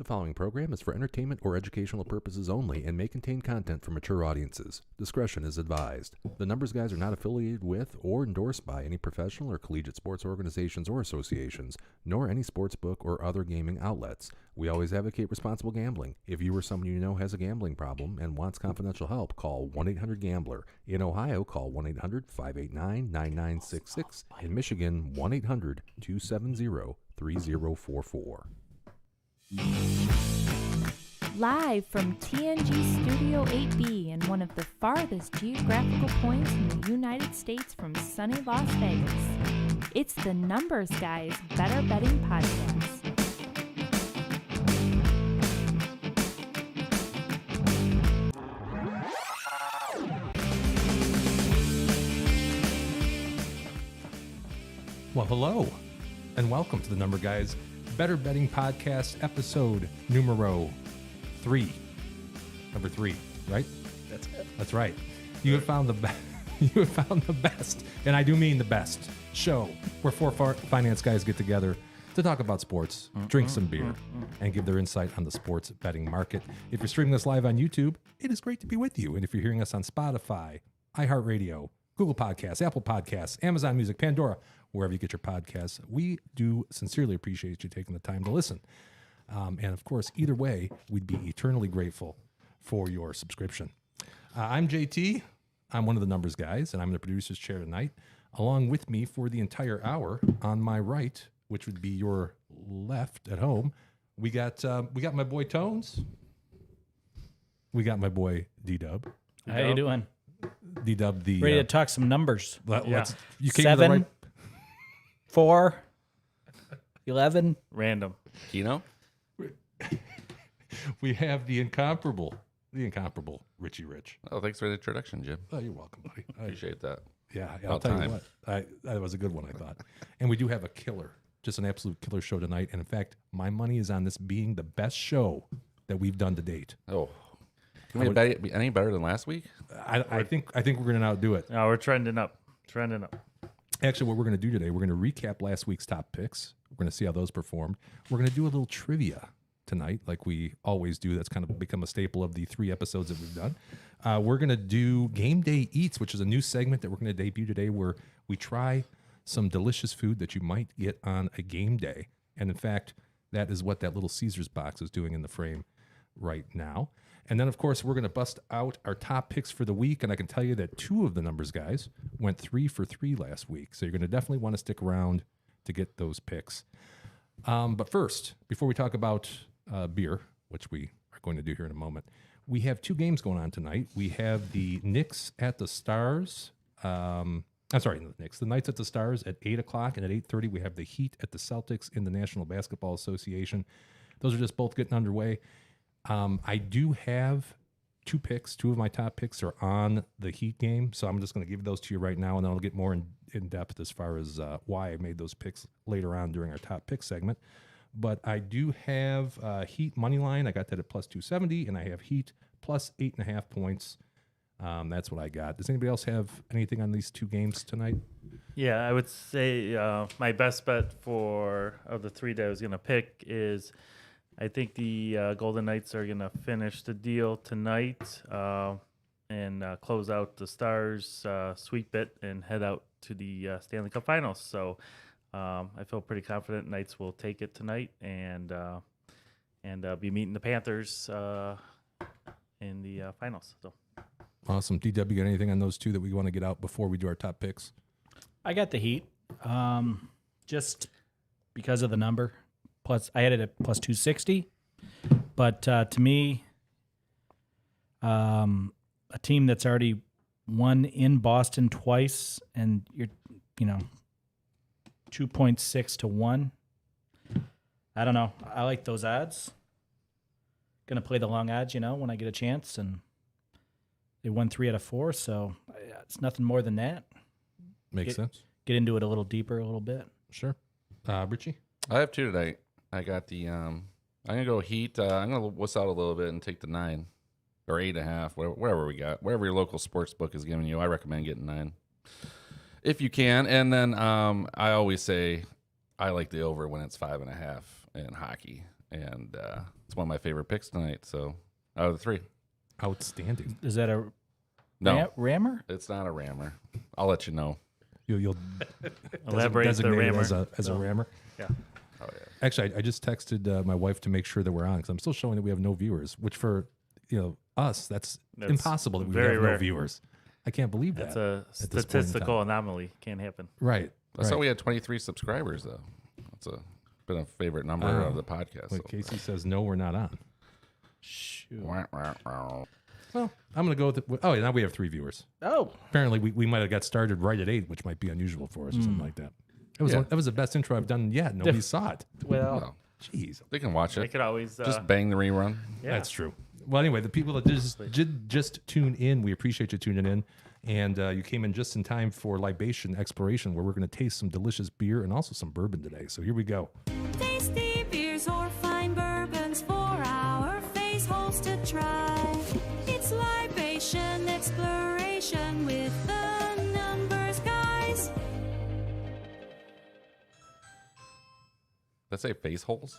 The following program is for entertainment or educational purposes only and may contain content for mature audiences. Discretion is advised. The Numbers Guys are not affiliated with or endorsed by any professional or collegiate sports organizations or associations, nor any sports book or other gaming outlets. We always advocate responsible gambling. If you or someone you know has a gambling problem and wants confidential help, call 1-800-GAMBLER. In Ohio, call 1-800-589-9966. In Michigan, 1-800-270-3044. Live from TNG Studio 8B in one of the farthest geographical points in the United States from sunny Las Vegas, it's the Numbers Guys Better Betting Podcast. Well, hello, and welcome to the Number Guys Better Betting Podcast, episode numero 3. Number 3, right? That's it. That's right. You have found the you have found the best, and I do mean the best show where four finance guys get together to talk about sports, drink some beer, and give their insight on the sports betting market. If you're streaming this live on YouTube, it is great to be with you. And if you're hearing us on Spotify, iHeartRadio, Google Podcasts, Apple Podcasts, Amazon Music, Pandora, wherever you get your podcasts, we do sincerely appreciate you taking the time to listen. And of course, either way, we'd be eternally grateful for your subscription. I'm JT. I'm one of the Numbers Guys, and I'm in the producer's chair tonight. Along with me for the entire hour, on my right, which would be your left at home, we got my boy Tones. We got my boy D-Dub. How you doing? D-Dub, the Ready to talk some numbers? You came to the 7, right. 4, 11. Random. Kino? We have the incomparable Richie Rich. Oh, thanks for the introduction, Jim. Oh, you're welcome, buddy. Appreciate that. I'll About tell time. you what. That was a good one, I thought. And we do have a killer, just an absolute killer show tonight. And in fact, my money is on this being the best show that we've done to date. Oh. Can we be any better than last week? I think we're going to outdo it. No, we're trending up. Actually, what we're going to do today, we're going to recap last week's top picks. We're going to see how those performed. We're going to do a little trivia tonight, like we always do. That's kind of become a staple of the 3 episodes that we've done. We're going to do Game Day Eats, which is a new segment that we're going to debut today where we try some delicious food that you might get on a game day. And in fact, that is what that little Caesar's box is doing in the frame right now. And then, of course, we're going to bust out our top picks for the week. And I can tell you that 2 of the Numbers Guys went 3 for 3 last week. So you're going to definitely want to stick around to get those picks. But first, before we talk about beer, which we are going to do here in a moment, we have 2 games going on tonight. We have the Knicks at the Stars. The Knights at the Stars at 8 o'clock. And at 8:30, we have the Heat at the Celtics in the National Basketball Association. Those are just both getting underway. I do have 2 picks. 2 of my top picks are on the Heat game, so I'm just going to give those to you right now, and then I'll get more in depth as far as why I made those picks later on during our top pick segment. But I do have Heat money line. I got that at plus 270, and I have Heat plus 8.5 points. That's what I got. Does anybody else have anything on these 2 games tonight? Yeah, I would say my best bet of the 3 that I was going to pick is I think the Golden Knights are going to finish the deal tonight and close out the Stars sweep it and head out to the Stanley Cup Finals. So I feel pretty confident Knights will take it tonight and be meeting the Panthers in the finals. So Awesome. DW, got anything on those 2 that we want to get out before we do our top picks? I got the Heat, just because of the number. Plus, I had it at plus 260. But to me, a team that's already won in Boston twice, and you're 2.6 to 1. I don't know. I like those odds. Gonna play the long odds, when I get a chance, and they won 3 out of 4, so it's nothing more than that. Makes sense. Get into it a little deeper, a little bit. Sure. Richie? I have 2 tonight. I got the I'm gonna go Heat. I'm gonna wuss out a little bit and take the 9 or 8.5, whatever we got. Whatever your local sports book is giving you, I recommend getting 9 if you can. And then I always say I like the over when it's 5.5 in hockey. and it's one of my favorite picks tonight. So out of the 3, Outstanding. Is that a no, rammer? it's not a rammer. I'll let you know. You'll Elaborate the designate it rammer. as a rammer. Yeah. Oh yeah. Actually, I just texted my wife to make sure that we're on because I'm still showing that we have no viewers. Which for us, that's impossible that we very have no rare. viewers. I can't believe That's that. a at this point in statistical anomaly. Can't happen. Right. I saw we had 23 subscribers though. That's been a favorite number of the podcast. Wait, so Casey says no, we're not on. Shoot. Well, I'm gonna go with. Oh, yeah, now we have 3 viewers. Oh, Apparently, we might have got started right at 8, which might be unusual for us or something like that. That was the best intro I've done yet. Nobody saw it. well, Well, Jeez, they can watch They it. could always Just bang the rerun. yeah. that's true. Well, anyway, the people that just tune in, we appreciate you tuning in. And you came in just in time for Libation Exploration, where we're going to taste some delicious beer and also some bourbon today. So here we go. Tasty beers or fine bourbons for our face holes to try. It's libation exploration with the numbers guys. Let's say face holes.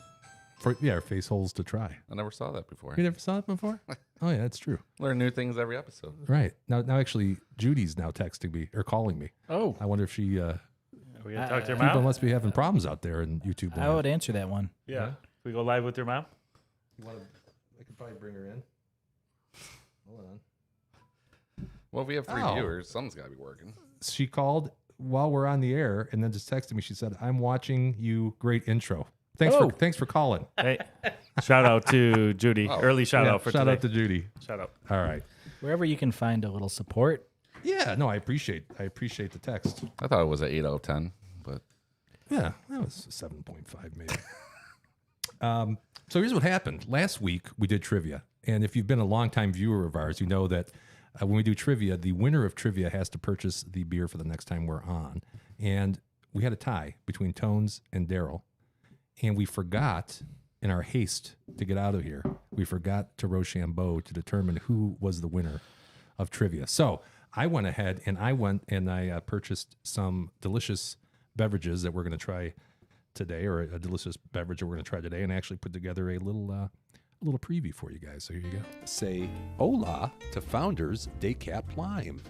Our face holes to try. I never saw that before. You never saw it before? Oh, yeah, that's true. Learn new things every episode. Right. Now actually, Judy's now texting me or calling me. oh, I wonder if she, Are we gonna talk to your people mom? must be having problems out there in YouTube. I would answer that one. Yeah. Can we go live with your mom? I could probably bring her in. Hold on. Well, if we have 3 Oh. viewers, something's got to be working. She called while we're on the air and then just texted me. She said, "I'm watching you. Great intro. Thanks for calling." Hey, shout out to Judy. Early shout Yeah, out for shout today. out to Judy. Shout out. All right. Wherever you can find a little support. Yeah, no, I appreciate the text. I thought it was an 8 out of 10, but Yeah, that was 7.5 maybe. So here's what happened. Last week we did trivia, and if you've been a longtime viewer of ours, you know that when we do trivia, the winner of trivia has to purchase the beer for the next time we're on. And we had a tie between Tones and Daryl, and we forgot in our haste to get out of here, we forgot to Rochambeau to determine who was the winner of trivia. So I went ahead and I purchased some delicious beverages that we're going to try today, or a delicious beverage that we're going to try today, and actually put together a little preview for you guys. So here you go. Say hola to Founders Decaf Lime.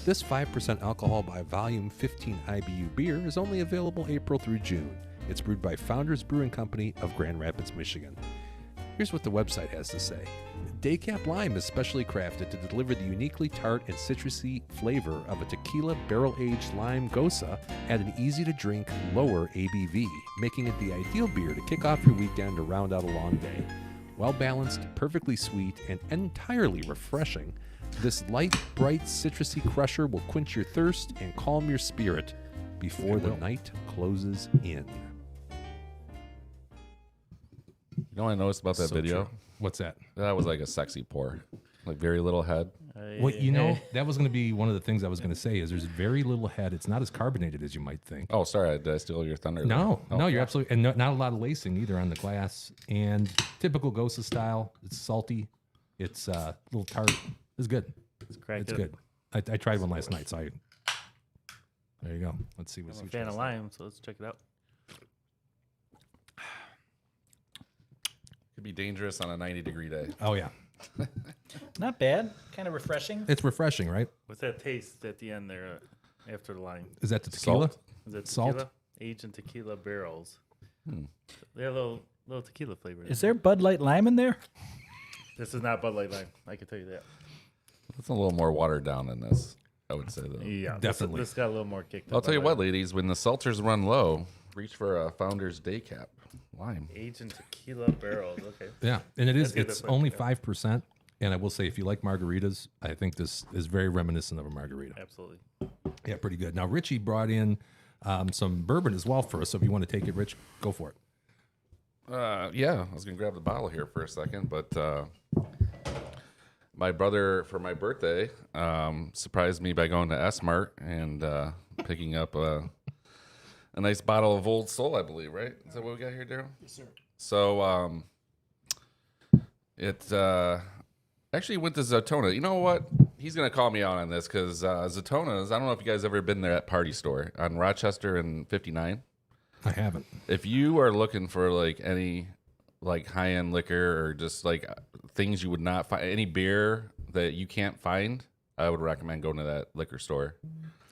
This 5% alcohol by volume 15 IBU beer is only available April through June. It's brewed by Founders Brewing Company of Grand Rapids, Michigan. Here's what the website has to say. Decaf Lime is specially crafted to deliver the uniquely tart and citrusy flavor of a tequila barrel-aged lime gosa at an easy-to-drink, lower ABV, making it the ideal beer to kick off your weekend or round out a long day. Well-balanced, perfectly sweet, and entirely refreshing, this light, bright, citrusy crusher will quench your thirst and calm your spirit before the night closes in. you know what I noticed about that So video? true. What's that? That was like a sexy pour. Like very little head. Well, that was going to be one of the things I was going to say is there's very little head. It's not as carbonated as you might think. Oh, sorry. Did I steal your thunder? No, there? no, you're absolutely, and not a lot of lacing either on the glass. And typical Gosa style. It's salty. It's a little tart. It's good. Let's crack It's it. good. I tried one last night, so there you go. Let's see I'm what a fan of lime, so let's check it out. Could be dangerous on a 90-degree day. Oh yeah, Not bad. Kind of refreshing. it's refreshing, right? What's that taste at the end there after the lime? Is that the tequila? Salt. Is it Salt? tequila? Aged in tequila barrels. They have a little tequila flavor. in Is it. there Bud Light lime in there? This is not Bud Light lime. I can tell you that. It's a little more watered down than this, I would say, though. Yeah, Definitely. This got a little more kicked. I'll tell you what, ladies. When the seltzers run low, reach for a Founder's Day Cap lime. Aged in tequila barrels. Okay. Yeah, and it is. That's good, It's that's fine, only yeah. 5%. And I will say, if you like margaritas, I think this is very reminiscent of a margarita. Absolutely. Yeah, pretty good. Now, Richie brought in some bourbon as well for us. So if you want to take it, Rich, go for it. Yeah, I was gonna grab the bottle here for a second, but my brother for my birthday surprised me by going to S-Mart and picking up a nice bottle of Old Soul, I believe. Right? Is that what we got here, Daryl? Yes, sir. So it actually went to Zatona. You know what? He's gonna call me out on this because Zatona's. I don't know if you guys ever been there at Party Store on Rochester and 59. I haven't. If you are looking for like any like high-end liquor or just like things you would not find, any beer that you can't find, I would recommend going to that liquor store.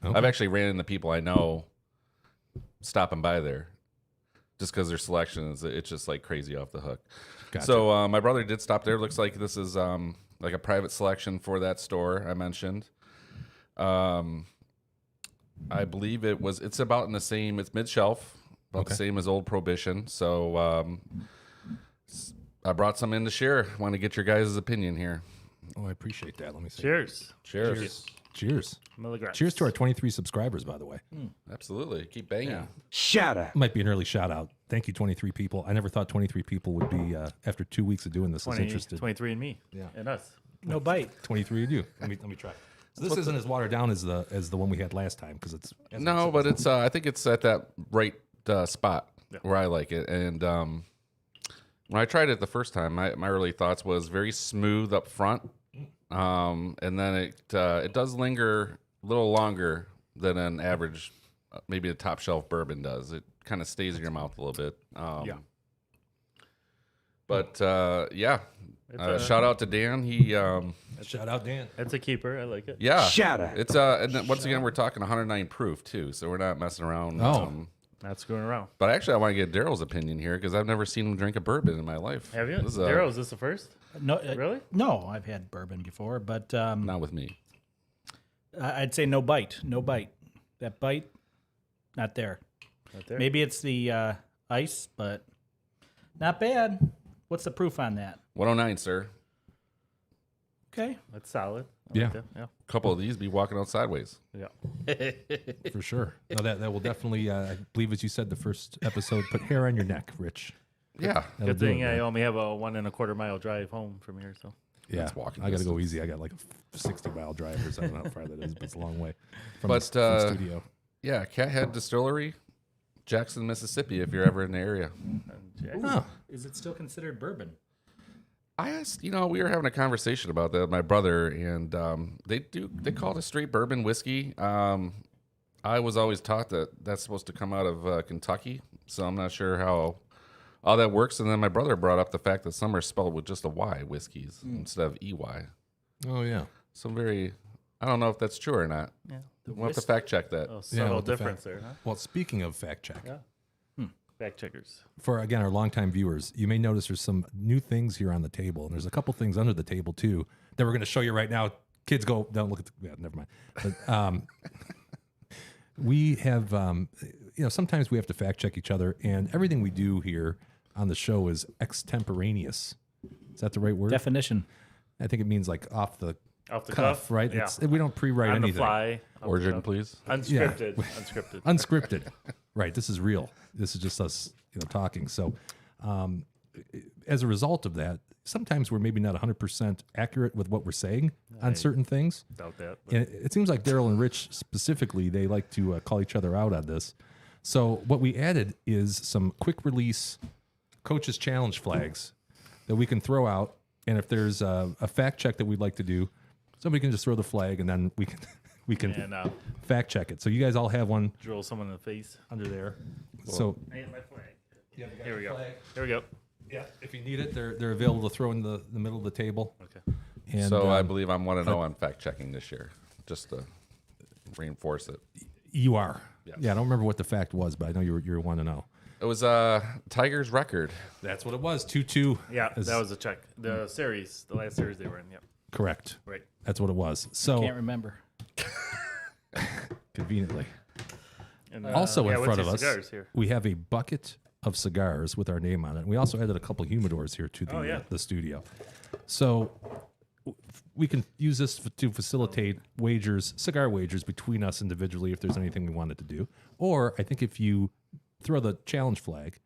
Okay. I've actually ran into people I know stopping by there just because their selection is, it's just like crazy off the hook. Gotcha. So my brother did stop there. Looks like this is like a private selection for that store I mentioned. I believe it's about in the same, it's mid-shelf, about the same as Old Prohibition. So I brought some in to share. Want to get your guys' opinion here. Oh, I appreciate that. Let me see. Cheers. Cheers. Cheers. Milligrams. Cheers to our 23 subscribers, by the way. Absolutely. Keep banging. Might be an early shout out. Thank you, 23 people. I never thought 23 people would be, after 2 weeks of doing this, is interested. 23 and me. Yeah. And us. No bite. 23 of you. Let me try. So this isn't as watered down as the one we had last time because it's No, but it's I think it's at that right spot where I like it. And when I tried it the first time, my early thoughts was very smooth up front, and then it does linger a little longer than an average, maybe a top shelf bourbon does. It kind of stays in your mouth a little bit. But shout out to Dan. He shout out Dan. That's a keeper. I like it. yeah. Shout out. It's and then once again we're talking 109 proof too, so we're not messing around. Oh. Not screwing around. But actually, I want to get Daryl's opinion here because I've never seen him drink a bourbon in my life. Have you? This is Daryl, is this the first? No, Really? No, I've had bourbon before, but not with me. I'd say no bite. No bite. That bite, not there. Right there. Maybe it's the ice, but not bad. What's the proof on that? 109, sir. Okay. That's solid. I Yeah. like that. Yeah. A couple of these be walking out sideways. Yeah. For sure. No, that will definitely, I believe, as you said, the first episode, put hair on your neck, Rich. Yeah. That'll Good do thing it, I man. only have a 1.25 mile drive home from here. So Yeah, That's walking I got to go distance. easy. I got like a 60-mile drive or something. I don't know how far that is, but it's a long way from, But, the studio. Yeah, Cathead Distillery, Jackson, Mississippi, if you're ever in the area. Oh, Is it still considered bourbon? I asked, we were having a conversation about that with my brother, and they call it a straight bourbon whiskey. I was always taught that that's supposed to come out of Kentucky, so I'm not sure how all that works. And then my brother brought up the fact that some are spelled with just a Y, whiskeys, instead of EY. oh yeah. So I don't know if that's true or not. yeah. We'll have to fact check that. Oh, subtle what the difference there, huh? Well, speaking of fact check, Yeah. Fact checkers. for again our longtime viewers, you may notice there's some new things here on the table, and there's a couple things under the table too that we're going to show you right now. Kids, don't look at never mind. But we have sometimes we have to fact check each other, and everything we do here on the show is extemporaneous. Is that the right word? Definition. I think it means like off the Off the cuff, cuff, right? Yeah. We don't pre-write On anything. the fly. off the Origin, cuff. please. Unscripted. Unscripted. Unscripted. Right. This is real. This is just us, talking. So, as a result of that, sometimes we're maybe not 100% accurate with what we're saying on certain things. Doubt that. but- And it seems like Daryl and Rich specifically, they like to call each other out on this. So what we added is some quick release coaches challenge flags that we can throw out. And if there's a fact check that we'd like to do, somebody can just throw the flag and then we can And fact check it. So you guys all have one drill someone in the face under there. So Hey, my flag. Here we go. Here we go. yeah, if you need it, they're available to throw in the middle of the table. Okay. And So I believe I'm 1-0 on fact checking this year, just to reinforce it. you are. Yes. Yeah, I don't remember what the fact was, but I know you're 1-0. It was Tiger's record. That's what it was. 2-2. Yeah, is that was a check. The series, the last series they were in. Yep. correct. Right. That's what it was. So Can't remember. conveniently. And, Also in what's front your of us, cigars here? we have a bucket of cigars with our name on it. And we also added a couple humidors here to the studio. So we can use this to facilitate wagers, cigar wagers between us individually if there's anything we wanted to do. Or I think if you throw the challenge flag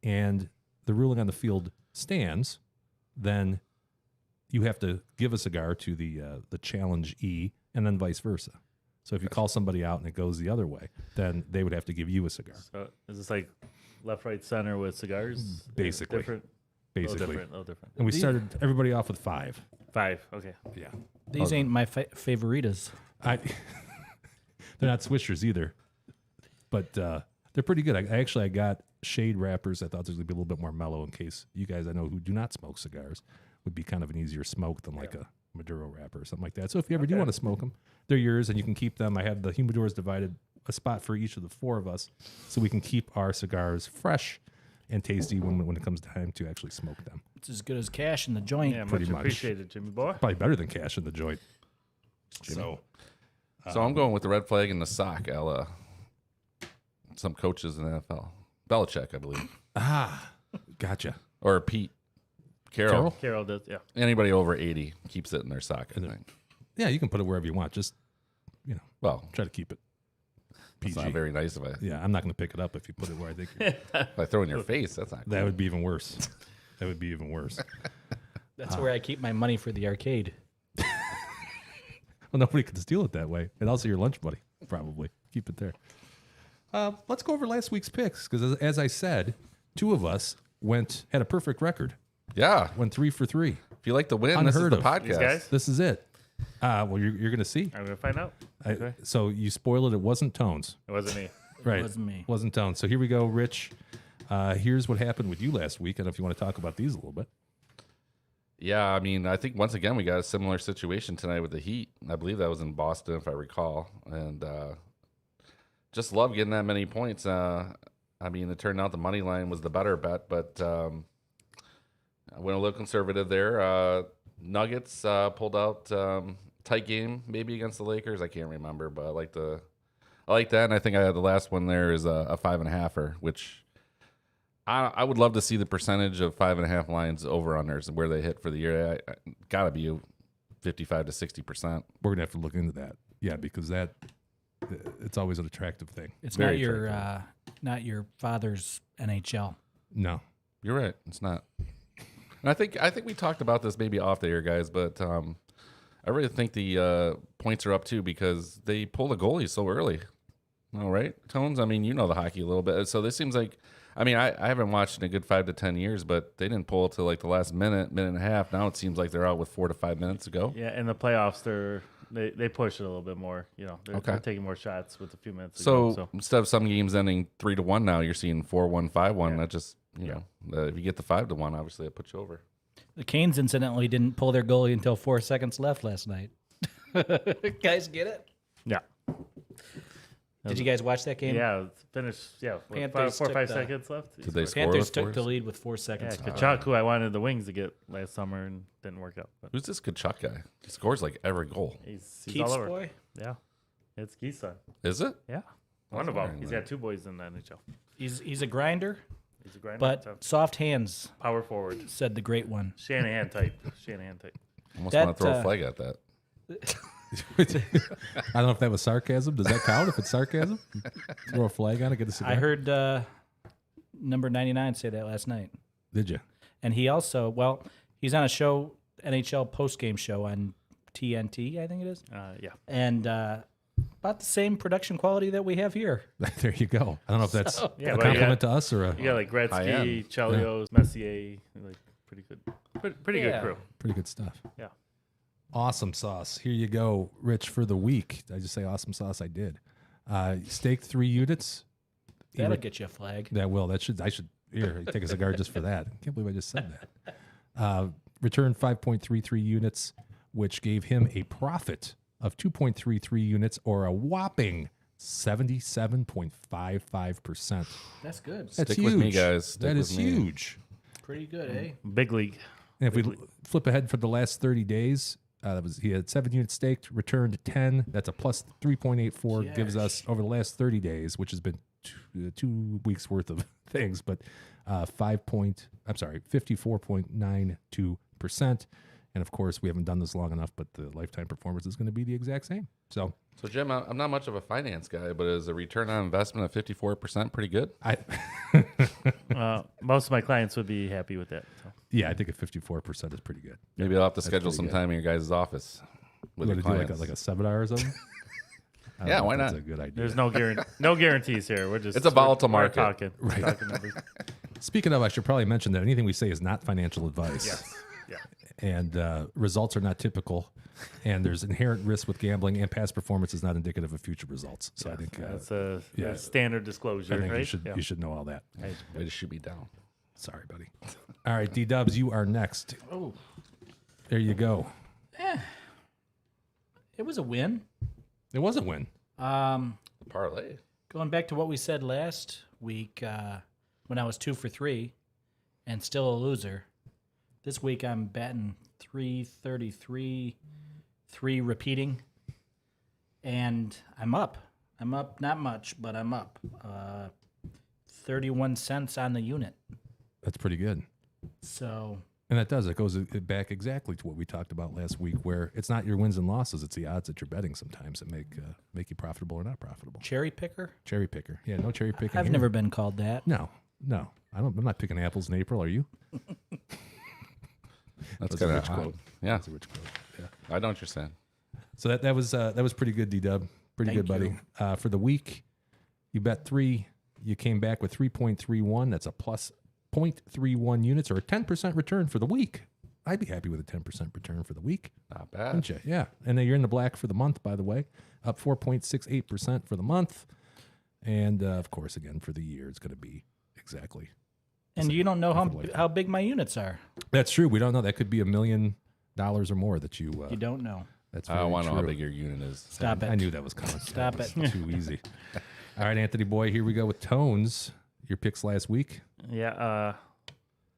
and the ruling on the field stands, then you have to give a cigar to the challenge E and then vice versa. So if you call somebody out and it goes the other way, then they would have to give you a cigar. So is this like left, right, center with cigars? Basically. Different. Basically. Little different. And we started everybody off with 5. 5. Okay. Yeah. These ain't my favoritas. They're not swishers either, but they're pretty good. I got shade wrappers. I thought there's going to be a little bit more mellow in case you guys I know who do not smoke cigars would be kind of an easier smoke than like a Maduro wrapper or something like that. So if you ever do want to smoke them, they're yours and you can keep them. I have the humidors divided, a spot for each of the four of us, so we can keep our cigars fresh and tasty when it comes time to actually smoke them. It's as good as cash in the joint. Yeah, Pretty much much. appreciated, Jimmy boy. Probably better than cash in the joint. So I'm going with the red flag and the sock, Ella. Some coaches in the NFL. Belichick, I believe. Gotcha. Or Pete Carroll. Carol does, yeah. Anybody over 80 keeps it in their sock, I think. Yeah, you can put it wherever you want. Just Well, try to keep it it's PG. not very nice if Yeah, I'm not going to pick it up if you put it where I think I throw it in your face. That's not cool. that would be even worse. That would be even worse. That's where I keep my money for the arcade. Well, nobody could steal it that way. And also your lunch buddy, probably. Keep it there. Let's go over last week's picks because, as I said, two of us had a perfect record. Yeah. Went 3 for 3. If you like to win, this is Unheard the of. podcast. These guys? This is it. Well, you're going to see. I'm going to find out. Okay. So you spoiled it. It wasn't Tones. It wasn't me. Right. wasn't me. Wasn't Tones. So here we go, Rich. Here's what happened with you last week. I don't know if you want to talk about these a little bit. Yeah, I mean, I think once again we got a similar situation tonight with the Heat. I believe that was in Boston, if I recall, and just love getting that many points. I mean, it turned out the money line was the better bet, but I went a little conservative there. Nuggets pulled out tight game maybe against the Lakers. I can't remember, but I like that, and I think I had the last one there is a 5.5er, which. I would love to see the percentage of 5.5 lines over unders and where they hit for the year. Got to be 55 to 60%. We're going to have to look into that. Yeah, because it's always an attractive thing. It's Very not your father's NHL. No. You're right. It's not. And I think we talked about this maybe off the air, guys, but I really think the points are up too because they pull the goalie so early. All right, Tones. I mean, you know the hockey a little bit, so this seems like. I mean, I haven't watched in a good 5 to 10 years, but they didn't pull till like the last minute and a half. Now it seems like they're out with 4 to 5 minutes to go. Yeah, in the playoffs, they push it a little bit more. You know, they're taking more shots with a few minutes to go. So instead of some games ending 3-1 now, you're seeing 4-1, 5-1. Yeah. That just, if you get the 5-1, obviously it puts you over. The Canes incidentally didn't pull their goalie until 4 seconds left last night. Guys, get it? yeah. Did you guys watch that game? Yeah, it's finished. Yeah, Panthers 4 or 5 took seconds left. Did they score Panthers with took fours? the lead with 4 Yeah, seconds. Kachuk, who I wanted the Wings to get last summer and didn't work out. But Who's this Kachuk guy? He scores like every goal. he's Keith's all over. boy? Yeah, it's Keith's son. Is it? Yeah, one of wondering them. He's that. got 2 boys in the NHL. He's a grinder, He's a grinder. but so soft hands, power forward. said the great one. Shanahan type. Shanahan type. Almost That, want to throw a flag at that. I don't know if that was sarcasm. Does that count if it's sarcasm? Throw a flag on it, get a cigar. I heard number 99 say that last night. Did you? And he also, he's on a show, NHL postgame show on TNT, I think it is. Yeah. And about the same production quality that we have here. There you go. I don't know if that's Yeah, a but you compliment to us or a You got like High Gretzky, end. Chelios, Messier, like pretty good. Pretty Yeah. good crew. pretty good stuff. Yeah. Awesome sauce. Here you go, Rich, for the week. Did I just say awesome sauce? I did. Steak 3 units. That'll get you a flag. That will. I should here take a cigar just for that. I can't believe I just said that. Returned 5.33 units, which gave him a profit of 2.33 units or a whopping 77.55%. That's good. That's Stick huge. with me, guys. Stick That with is me. huge. Pretty good, eh? Big league. And if we flip ahead for the last 30 days, he had 7 units staked, returned 10. That's a plus 3.84. Gives us over the last 30 days, which has been 2 weeks worth of things, but 54.92%. And of course, we haven't done this long enough, but the lifetime performance is going to be the exact same. So Jim, I'm not much of a finance guy, but is a return on investment of 54% pretty good? Most of my clients would be happy with that. So. yeah, I think a 54% is pretty good. Maybe I'll have to schedule pretty some good. time in your guys' office with We're your going to do clients. like a seminar or something? I don't Yeah, know if why that's not? a good idea. There's no guarantees here. We're just It's a volatile we're market. Talking, right. Talking numbers. Speaking of, I should probably mention that anything we say is not financial advice. Yes. Yeah. And results are not typical And there's inherent risk with gambling, and past performance is not indicative of future results. So I think That's a yeah. standard disclosure, I think right? you should know all that. Way to shoot me down. Sorry, buddy. All right, D-Dubs, you are next. Oh, There you go. it was a win. It was a win. Parlay. Going back to what we said last week when I was 2 for 3 and still a loser. This week I'm batting 333, 3 repeating, and I'm up. I'm up not much, but I'm up. 31 cents on the unit. That's pretty good. So And that does. It goes back exactly to what we talked about last week, where it's not your wins and losses; it's the odds that you're betting sometimes that make you profitable or not profitable. cherry picker? Cherry picker, yeah, no cherry picking. I've here. never been called that. No. I'm not picking apples in April. Are you? That's That's a kind rich of quote. Yeah, That's a rich quote. Yeah. I know what you're saying. So that was pretty good, D-Dub. Pretty Thank good, buddy. For the week, you bet 3. You came back with 3.31. That's a plus 0.31 units, or a 10% return for the week. I'd be happy with a 10% return for the week. Not bad. Wouldn't you? Yeah. And then you're in the black for the month, by the way, up 4.68% for the month. And of course, again, for the year, it's going to be exactly. And you don't know Definitely. how big my units are. That's true. We don't know. That could be $1 million or more that you. You don't know. That's I very don't want to know true. how big your unit is. Stop it. I knew that was coming. Stop That it. was too easy. All right, Anthony boy, here we go with Tones. Your picks last week. Yeah,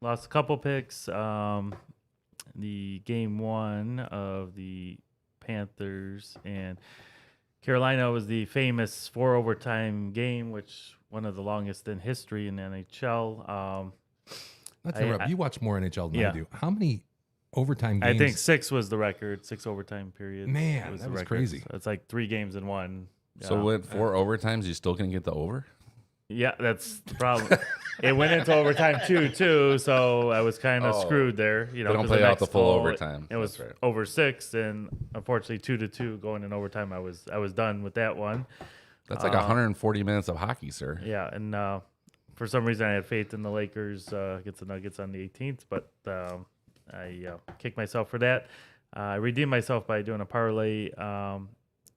lost a couple picks. The game 1 of the Panthers and Carolina was the famous 4 overtime game, which one of the longest in history in the NHL. Not to interrupt, you watch more NHL than I yeah. do. How many overtime games? I think 6 was the record, 6 overtime periods. Man, was that the was record. crazy. So it's like 3 games in one. So with 4 overtimes, you still can get the over? Yeah, that's the problem. It went into overtime too, so I was kind of screwed there. You know, They don't 'cause play out the next full goal, overtime. It was That's right. over 6, and unfortunately 2-2 going in overtime. I was done with that one. That's like 140 minutes of hockey, sir. Yeah, and for some reason I had faith in the Lakers against the Nuggets on the 18th, but I kicked myself for that. I redeemed myself by doing a parlay,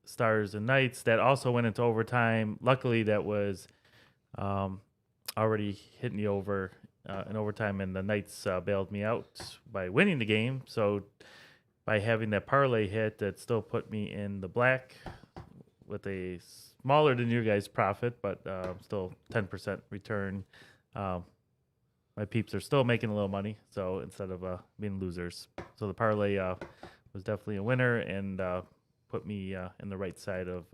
Stars and Knights, that also went into overtime. Luckily, that was already hitting the over in overtime, and the Knights bailed me out by winning the game. So by having that parlay hit, that still put me in the black with a smaller than your guys' profit, but still 10% return. My peeps are still making a little money, so instead of being losers. So the parlay was definitely a winner and put me in the right side of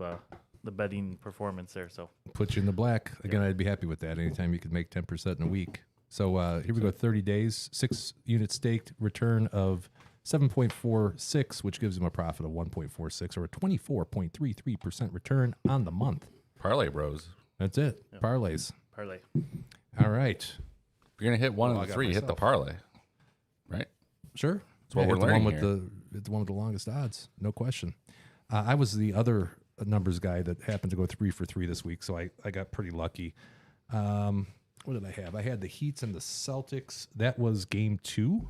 the betting performance there. So Put you in the black. Again, I'd be happy with that. Anytime you could make 10% in a week. So here we go, 30 days, 6 units staked, return of 7.46, which gives him a profit of 1.46, or a 24.33% return on the month. Parlay bros. That's it. Parlays. parlay. All right. If you're going to hit one Well, I of the got 3, hit the myself. parlay. Right? Sure. That's what we're it's the one learning with here. it's the one with the longest odds, no question. I was the other numbers guy that happened to go 3 for 3 this week, so I got pretty lucky. What did I have? I had the Heats and the Celtics. That was game 2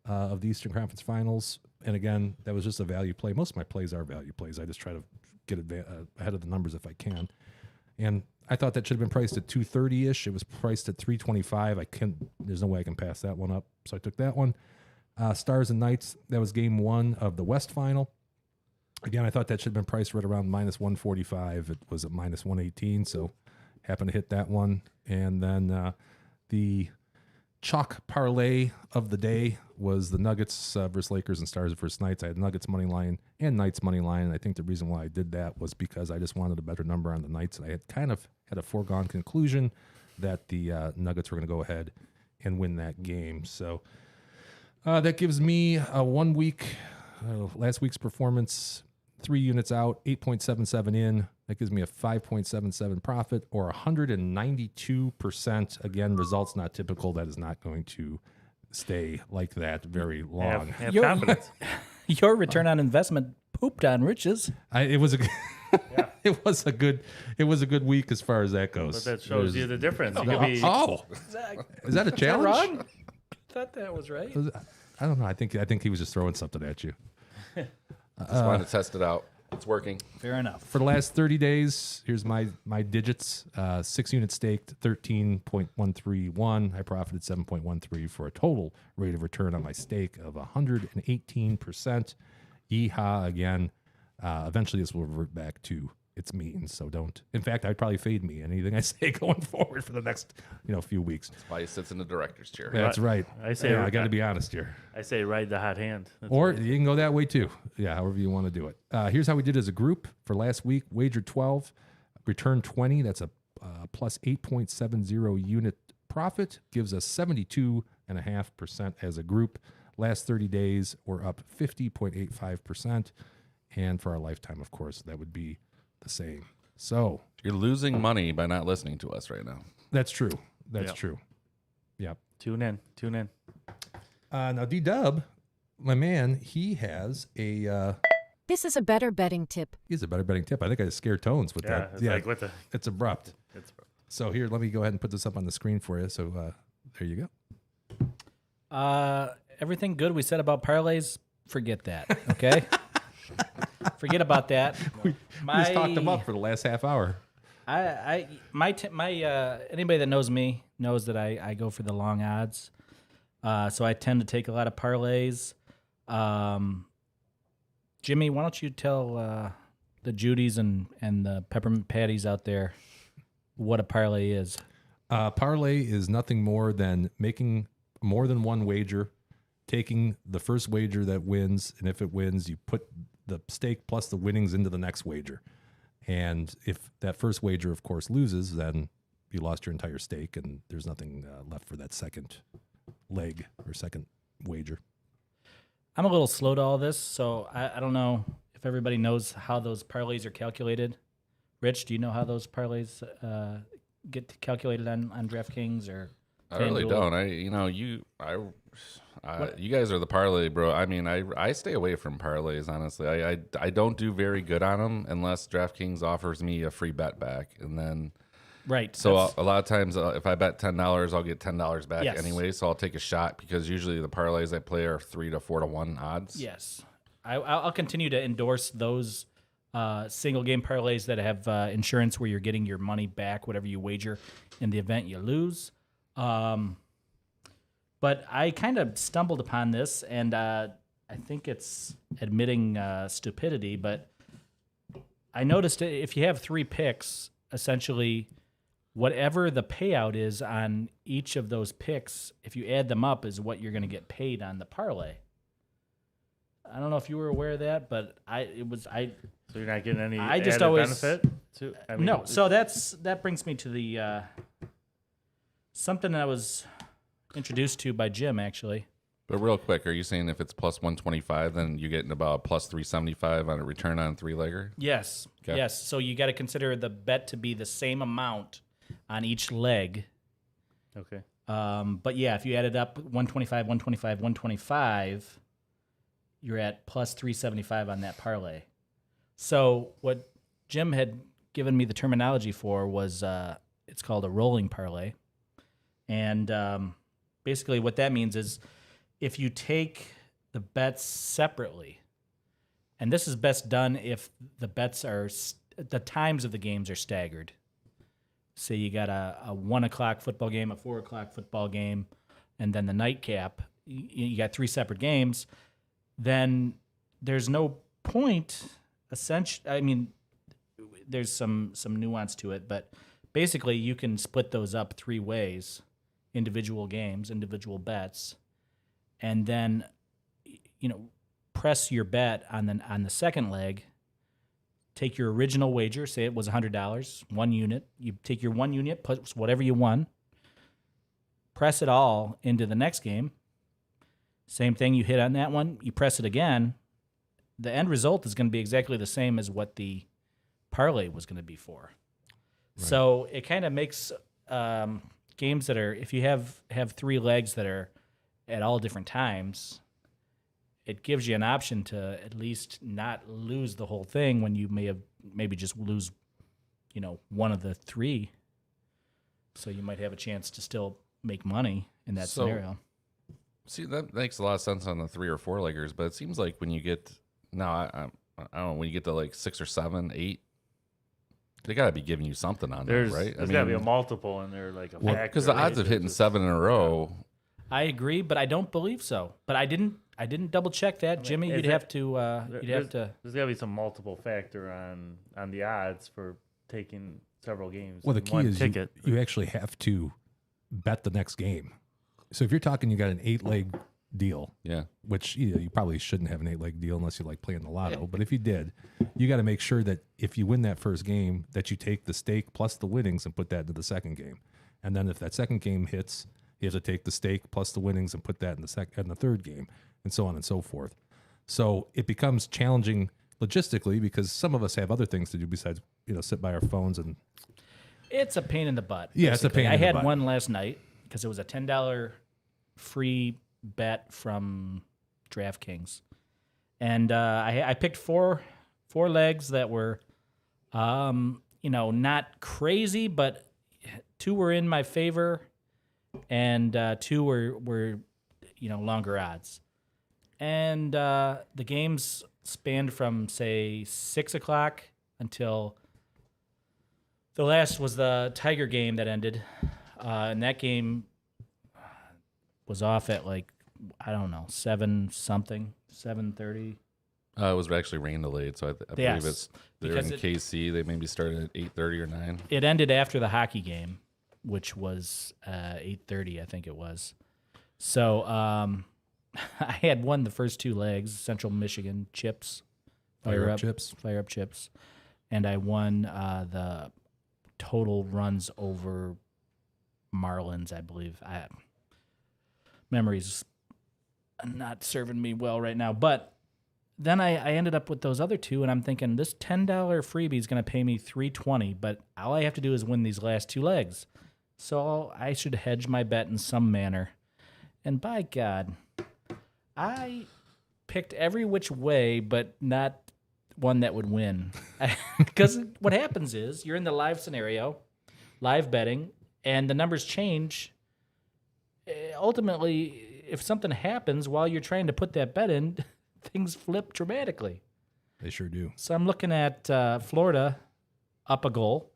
of the Eastern Conference Finals, and again, that was just a value play. Most of my plays are value plays. I just try to get ahead of the numbers if I can. And I thought that should have been priced at 230-ish. It was priced at 325. There's no way I can pass that one up, so I took that one. Stars and Knights, that was game 1 of the West Final. Again, I thought that should have been priced right around minus 145. It was at minus 118, so happened to hit that one. And then the chalk parlay of the day was the Nuggets versus Lakers and Stars versus Knights. I had Nuggets money line and Knights money line. And I think the reason why I did that was because I just wanted a better number on the Knights. And I had kind of had a foregone conclusion that the Nuggets were going to go ahead and win that game. So that gives me a 1 week, last week's performance, 3 units out, 8.77 in. That gives me a 5.77 profit, or 192%. Again, results not typical. That is not going to stay like that very long. Have Yo- confidence. Your return on investment pooped on riches. It was a it was a good week as far as that goes. But that shows you the difference. You could be, Oh, is that a challenge? I thought that was right. I don't know. I think he was just throwing something at you. Just wanted to test it out. It's working. Fair enough. For the last 30 days, here's my digits. 6 units staked, 13.131. I profited 7.13 for a total rate of return on my stake of 118%. Yeehaw again. Eventually, this will revert back to its mean. So don't. In fact, I'd probably fade me anything I say going forward for the next few weeks. That's why he sits in the director's chair. That's right. I say I got to be honest here. I say ride the hot hand. That's Or right. you can go that way too. Yeah, however you want to do it. Here's how we did as a group for last week. Wager 12, return 20. That's a plus 8.70 unit profit. Gives us 72.5% as a group. Last 30 days, we're up 50.85%. And for our lifetime, of course, that would be the same. So You're losing money by not listening to us right now. that's true. That's Yep. true. Yep. Tune in. Now, D-Dub, my man, he has a... This is a better betting tip. He's a better betting tip. I think I scared Tones with Yeah, that. it's like what the. It's abrupt. It's, So here, let me go ahead and put this up on the screen for you. So there you go. Everything good we said about parlays, forget that. Okay. Forget about that. We just talked them up for the last half hour. Anybody that knows me knows that I go for the long odds. So I tend to take a lot of parlays. Jimmy, why don't you tell the Judys and the peppermint patties out there what a parlay is? Parlay is nothing more than making more than one wager, taking the first wager that wins, and if it wins, you put the stake plus the winnings into the next wager. And if that first wager, of course, loses, then you lost your entire stake, and there's nothing left for that second leg or second wager. I'm a little slow to all this, so I don't know if everybody knows how those parlays are calculated. Rich, do you know how those parlays get calculated on DraftKings or? I really FanDuel? don't. You guys are the parlay bro. I mean, I stay away from parlays, honestly. I don't do very good on them unless DraftKings offers me a free bet back, and then Right. so that's- a lot of times if I bet $10, I'll get $10 back Yes. anyway. So I'll take a shot because usually the parlays I play are 3 to 4 to 1 odds. Yes, I'll continue to endorse those single game parlays that have insurance where you're getting your money back, whatever you wager, in the event you lose. But I kind of stumbled upon this, and I think it's admitting stupidity, but I noticed if you have 3 picks, essentially whatever the payout is on each of those picks, if you add them up, is what you're going to get paid on the parlay. I don't know if you were aware of that, but so you're not getting any I just added always- benefit? I mean, no. So that brings me to the something I was introduced to by Jim, actually. But real quick, are you saying if it's plus 125, then you're getting about plus 375 on a return on 3-legger? Yes. Okay. Yes. So you got to consider the bet to be the same amount on each leg. Okay. But yeah, if you added up 125, 125, 125, you're at plus 375 on that parlay. So what Jim had given me the terminology for was it's called a rolling parlay. And basically what that means is if you take the bets separately, and this is best done if the bets are, the times of the games are staggered. Say you got a 1 o'clock football game, a 4 o'clock football game, and then the nightcap, you got 3 separate games, then there's no point, essentially, I mean, there's some nuance to it, but basically you can split those up 3 ways, individual games, individual bets, and then, press your bet on the second leg. Take your original wager, say it was $100, 1 unit. You take your 1 unit, plus whatever you won, press it all into the next game. Same thing, you hit on that one, you press it again. The end result is going to be exactly the same as what the parlay was going to be for. Right. So it kind of makes games that are, if you have 3 legs that are at all different times, it gives you an option to at least not lose the whole thing when you maybe just lose, one of the 3. So you might have a chance to still make money in that scenario. See, that makes a lot of sense on the 3 or 4 leggers, but it seems like when you get No, I don't know. When you get to like 6 or 7, 8, they got to be giving you something on There's that, right? there's got to be a multiple in there, like a factor. Because the odds of hitting It's- 7 in a row. I agree, but I don't believe so. But I didn't double check that, Jimmy. is You'd it- have to. You'd have to. There's got to be some multiple factor on the odds for taking several games. Well, the in key one is ticket. you actually have to bet the next game. So if you're talking, you got an 8-leg deal, Yeah. which you probably shouldn't have an 8-leg deal unless you like playing the lotto. But if you did, you got to make sure that if you win that first game, that you take the stake plus the winnings and put that into the second game. And then if that second game hits, you have to take the stake plus the winnings and put that in the third game, and so on and so forth. So it becomes challenging logistically because some of us have other things to do besides sit by our phones and. It's a pain in the butt. Yeah, it's a basically. pain in I the had butt. one last night because it was a $10 free bet from DraftKings, and I picked four legs that were, not crazy, but 2 were in my favor, and 2 were longer odds, and the games spanned from say 6 o'clock until. The last was the Tiger game that ended, and that game was off at like, I don't know, 7-something, 7:30. It was actually rain delayed, so I Yes, believe they're because in KC. They maybe started at 8:30 or 9. It ended after the hockey game, which was 8:30, I think it was. So I had won the first 2 legs, Central Michigan chips, Fire up chips. fire up chips, and I won the total runs over Marlins, I believe. Memory's not serving me well right now, but then I ended up with those other 2, and I'm thinking this $10 freebie is going to pay me $3.20, but all I have to do is win these last 2 legs, so I should hedge my bet in some manner. And by God, I picked every which way, but not one that would win. Because what happens is you're in the live scenario, live betting, and the numbers change. Ultimately, if something happens while you're trying to put that bet in, things flip dramatically. They sure do. So I'm looking at Florida up a goal,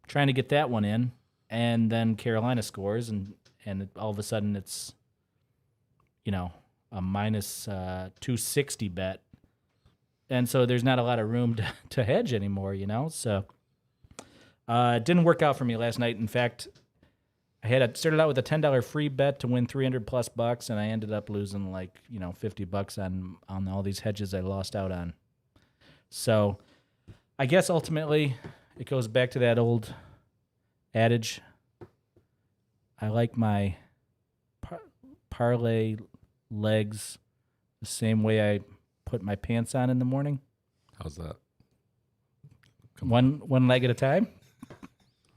trying to get that one in, and then Carolina scores, and all of a sudden it's, a minus 260 bet. And so there's not a lot of room to hedge anymore, So it didn't work out for me last night. In fact, I started out with a $10 free bet to win $300+, and I ended up losing like $50 on all these hedges I lost out on. So I guess ultimately it goes back to that old adage. I like my parlay legs the same way I put my pants on in the morning. How's that? One leg at a time.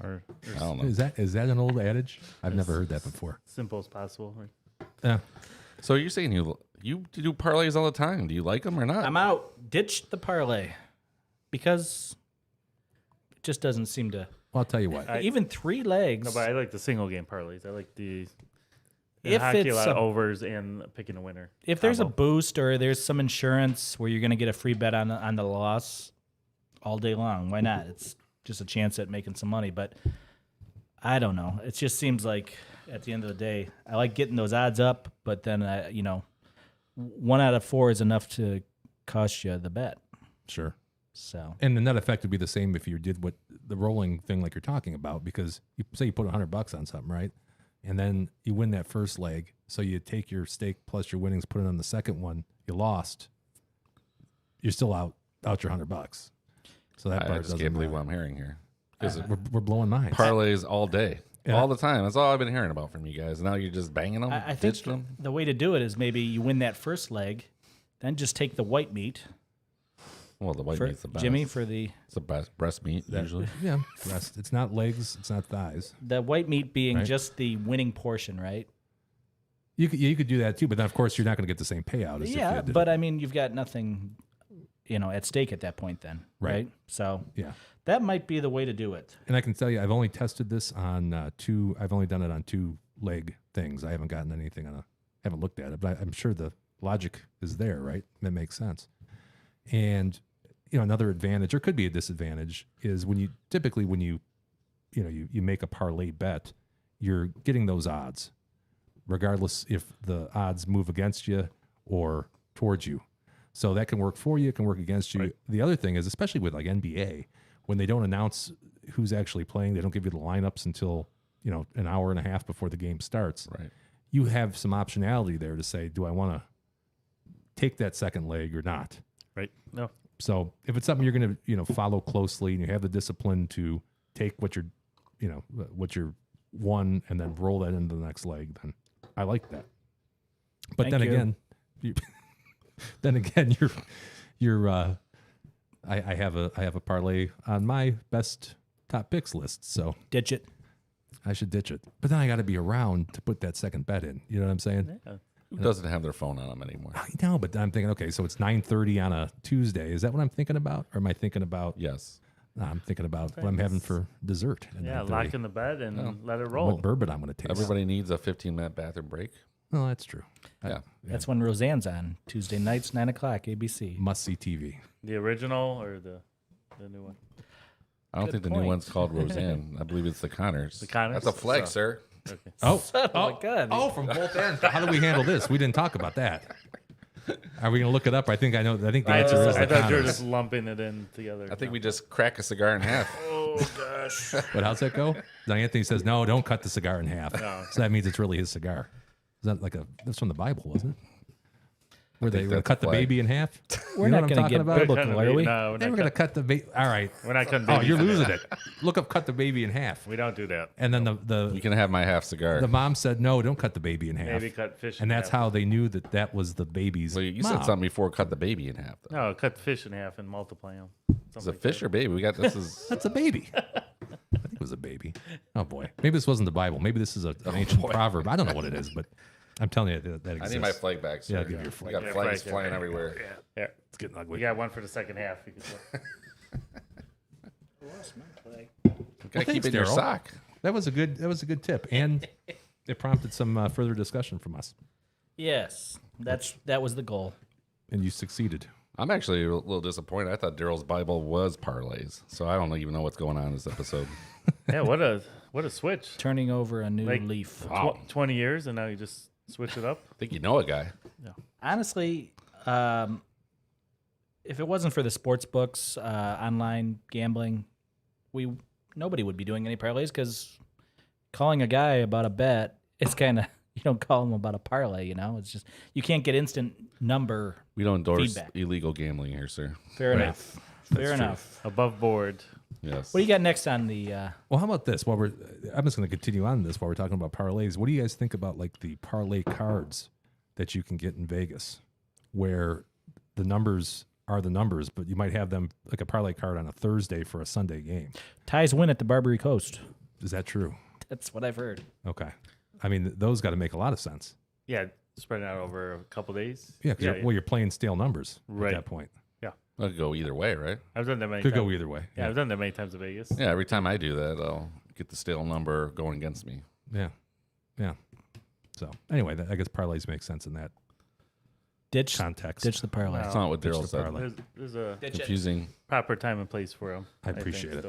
Or I don't know. Is that an old adage? I've never heard that before. simple as possible. Right? Yeah. So you're saying you do parlays all the time? Do you like them or not? I'm out. Ditch the parlay because it just doesn't seem to. Well, I'll tell you what. Even 3 legs. No, but I like the single game parlays. I like the If hockey, it's a lot of a- overs and picking a winner. If there's a combo. boost or there's some insurance where you're going to get a free bet on the loss all day long, why not? It's just a chance at making some money. But I don't know. It just seems like at the end of the day, I like getting those odds up, but then 1 out of 4 is enough to cost you the bet. Sure. So And the net effect would be the same if you did what the rolling thing like you're talking about, because you say you put $100 on something, right? And then you win that first leg. So you take your stake plus your winnings, put it on the second one. You lost. You're still out your $100. So that I part just doesn't can't believe matter. what I'm hearing here. Because We're blowing minds. parlays all day, Yeah. all the time. That's all I've been hearing about from you guys. Now you're just banging them. I think ditched them. the way to do it is maybe you win that first leg, then just take the white meat Well, the white for meat's the best. Jimmy for the It's the best breast meat usually. Yeah. Rest. It's not legs. It's not thighs. white meat being Right. just the winning portion, right? You could do that too, but then of course you're not going to get the same payout as if you Yeah, did but I mean, you've got nothing, at stake at that point then, Right. right? So yeah. that might be the way to do it. And I can tell you, I've only tested this on 2. I've only done it on 2 leg things. I haven't gotten anything haven't looked at it, but I'm sure the logic is there, right? That makes sense. And another advantage, or could be a disadvantage, is when you make a parlay bet, you're getting those odds, regardless if the odds move against you or towards you. So that can work for you, it can work against you. Right. The other thing is, especially with like NBA, when they don't announce who's actually playing, they don't give you the lineups until an hour and a half before the game starts. Right. You have some optionality there to say, do I want to take that second leg or not? Right. No. So if it's something you're going to follow closely and you have the discipline to take what you're won and then roll that into the next leg, then I like that. But Thank you. then again, I have a parlay on my best top picks list, so Ditch it. I should ditch it. But then I got to be around to put that second bet in. You know what I'm saying? Yeah. Who doesn't have their phone on them anymore? I know, but I'm thinking, okay, so it's 9:30 on a Tuesday. Is that what I'm thinking about, or am I thinking about? Yes. No, I'm thinking about what I'm having for dessert. at Yeah, 9:30. lock in the bed and let it roll. What bourbon I'm going to taste. Everybody needs a 15-minute bathroom break. Well, that's true. Yeah. That's when Roseanne's on Tuesday nights, 9 o'clock, ABC. Must see TV. The original or the new one? I don't Good think the new point. one's called Roseanne. I believe it's the Connors. The Connors? That's a flex, So- sir. Okay. Oh, my God. Oh, from both ends. How do we handle this? We didn't talk about that. Are we going to look it up? I think I know. I think the answer is I the thought you were Connors. just lumping it in together. I think we just crack a cigar in half. Oh gosh. But how's that go? Then Anthony says, no, don't cut the cigar in half. No. So that means it's really his cigar. Is that that's from the Bible, wasn't it? Where they think were going to that's cut the flag. baby in half? We're You know not what I'm going to talking get about? biblical, are we? No, They were going to cut the baby. All right. we're not cutting Oh, babies you're in losing half. it. Look up, cut the baby in half. We don't do that. And then You can have my half cigar. the mom said, no, don't cut the baby in half. Maybe cut fish in And that's half. how they knew that was the baby's Well, you mom. said something before cut the baby in half. Though. No, cut fish in half and multiply them. Is it fish or baby? We got this is That's a baby. I think it was a baby. Oh, boy. Maybe this wasn't the Bible. Maybe this is an ancient proverb. I don't know what it is, but I'm telling you that I exists. need my flag back, sir. Yeah, give me your flag. We got Yeah, flags flag, flying yeah. everywhere. Yeah. It's getting We ugly. got one for the second half. You can Gotta thanks, keep it in your Daryl. sock. That was a good tip, and it prompted some further discussion from us, Yes, that was the goal. and you succeeded. I'm actually a little disappointed. I thought Daryl's Bible was parlays, so I don't even know what's going on in this episode. Yeah, what a switch. Turning over a new Like- leaf. Wow. 20 years and now you just switch it up. I think you know a guy. Honestly, if it wasn't for the sports books, online gambling, nobody would be doing any parlays because calling a guy about a bet, it's kind of, you don't call him about a parlay, it's just, you can't get instant number. We don't endorse Feedback. illegal gambling here, sir. Fair enough. Fair enough. Above board. Yes. What do you got next on the, Well, how about this? I'm just going to continue on this while we're talking about parlays. What do you guys think about like the parlay cards that you can get in Vegas, where the numbers are the numbers, but you might have them like a parlay card on a Thursday for a Sunday game? Ties win at the Barbary Coast? Is that true? That's what I've heard. Okay. I mean, those got to make a lot of sense. Yeah, spread it out over a couple days. Yeah, because you're playing stale numbers Right. at that point. Well, it could go either way, right? I've done that many Could times. go either way. Yeah, I've done that many times in Vegas. Yeah, every time I do that, I'll get the stale number going against me. Yeah. So anyway, I guess parlays make sense in that Ditch context. the parlay. That's not what Ditch Daryl the said. parlay. There's a Confusing. proper time and place for them. I appreciate it.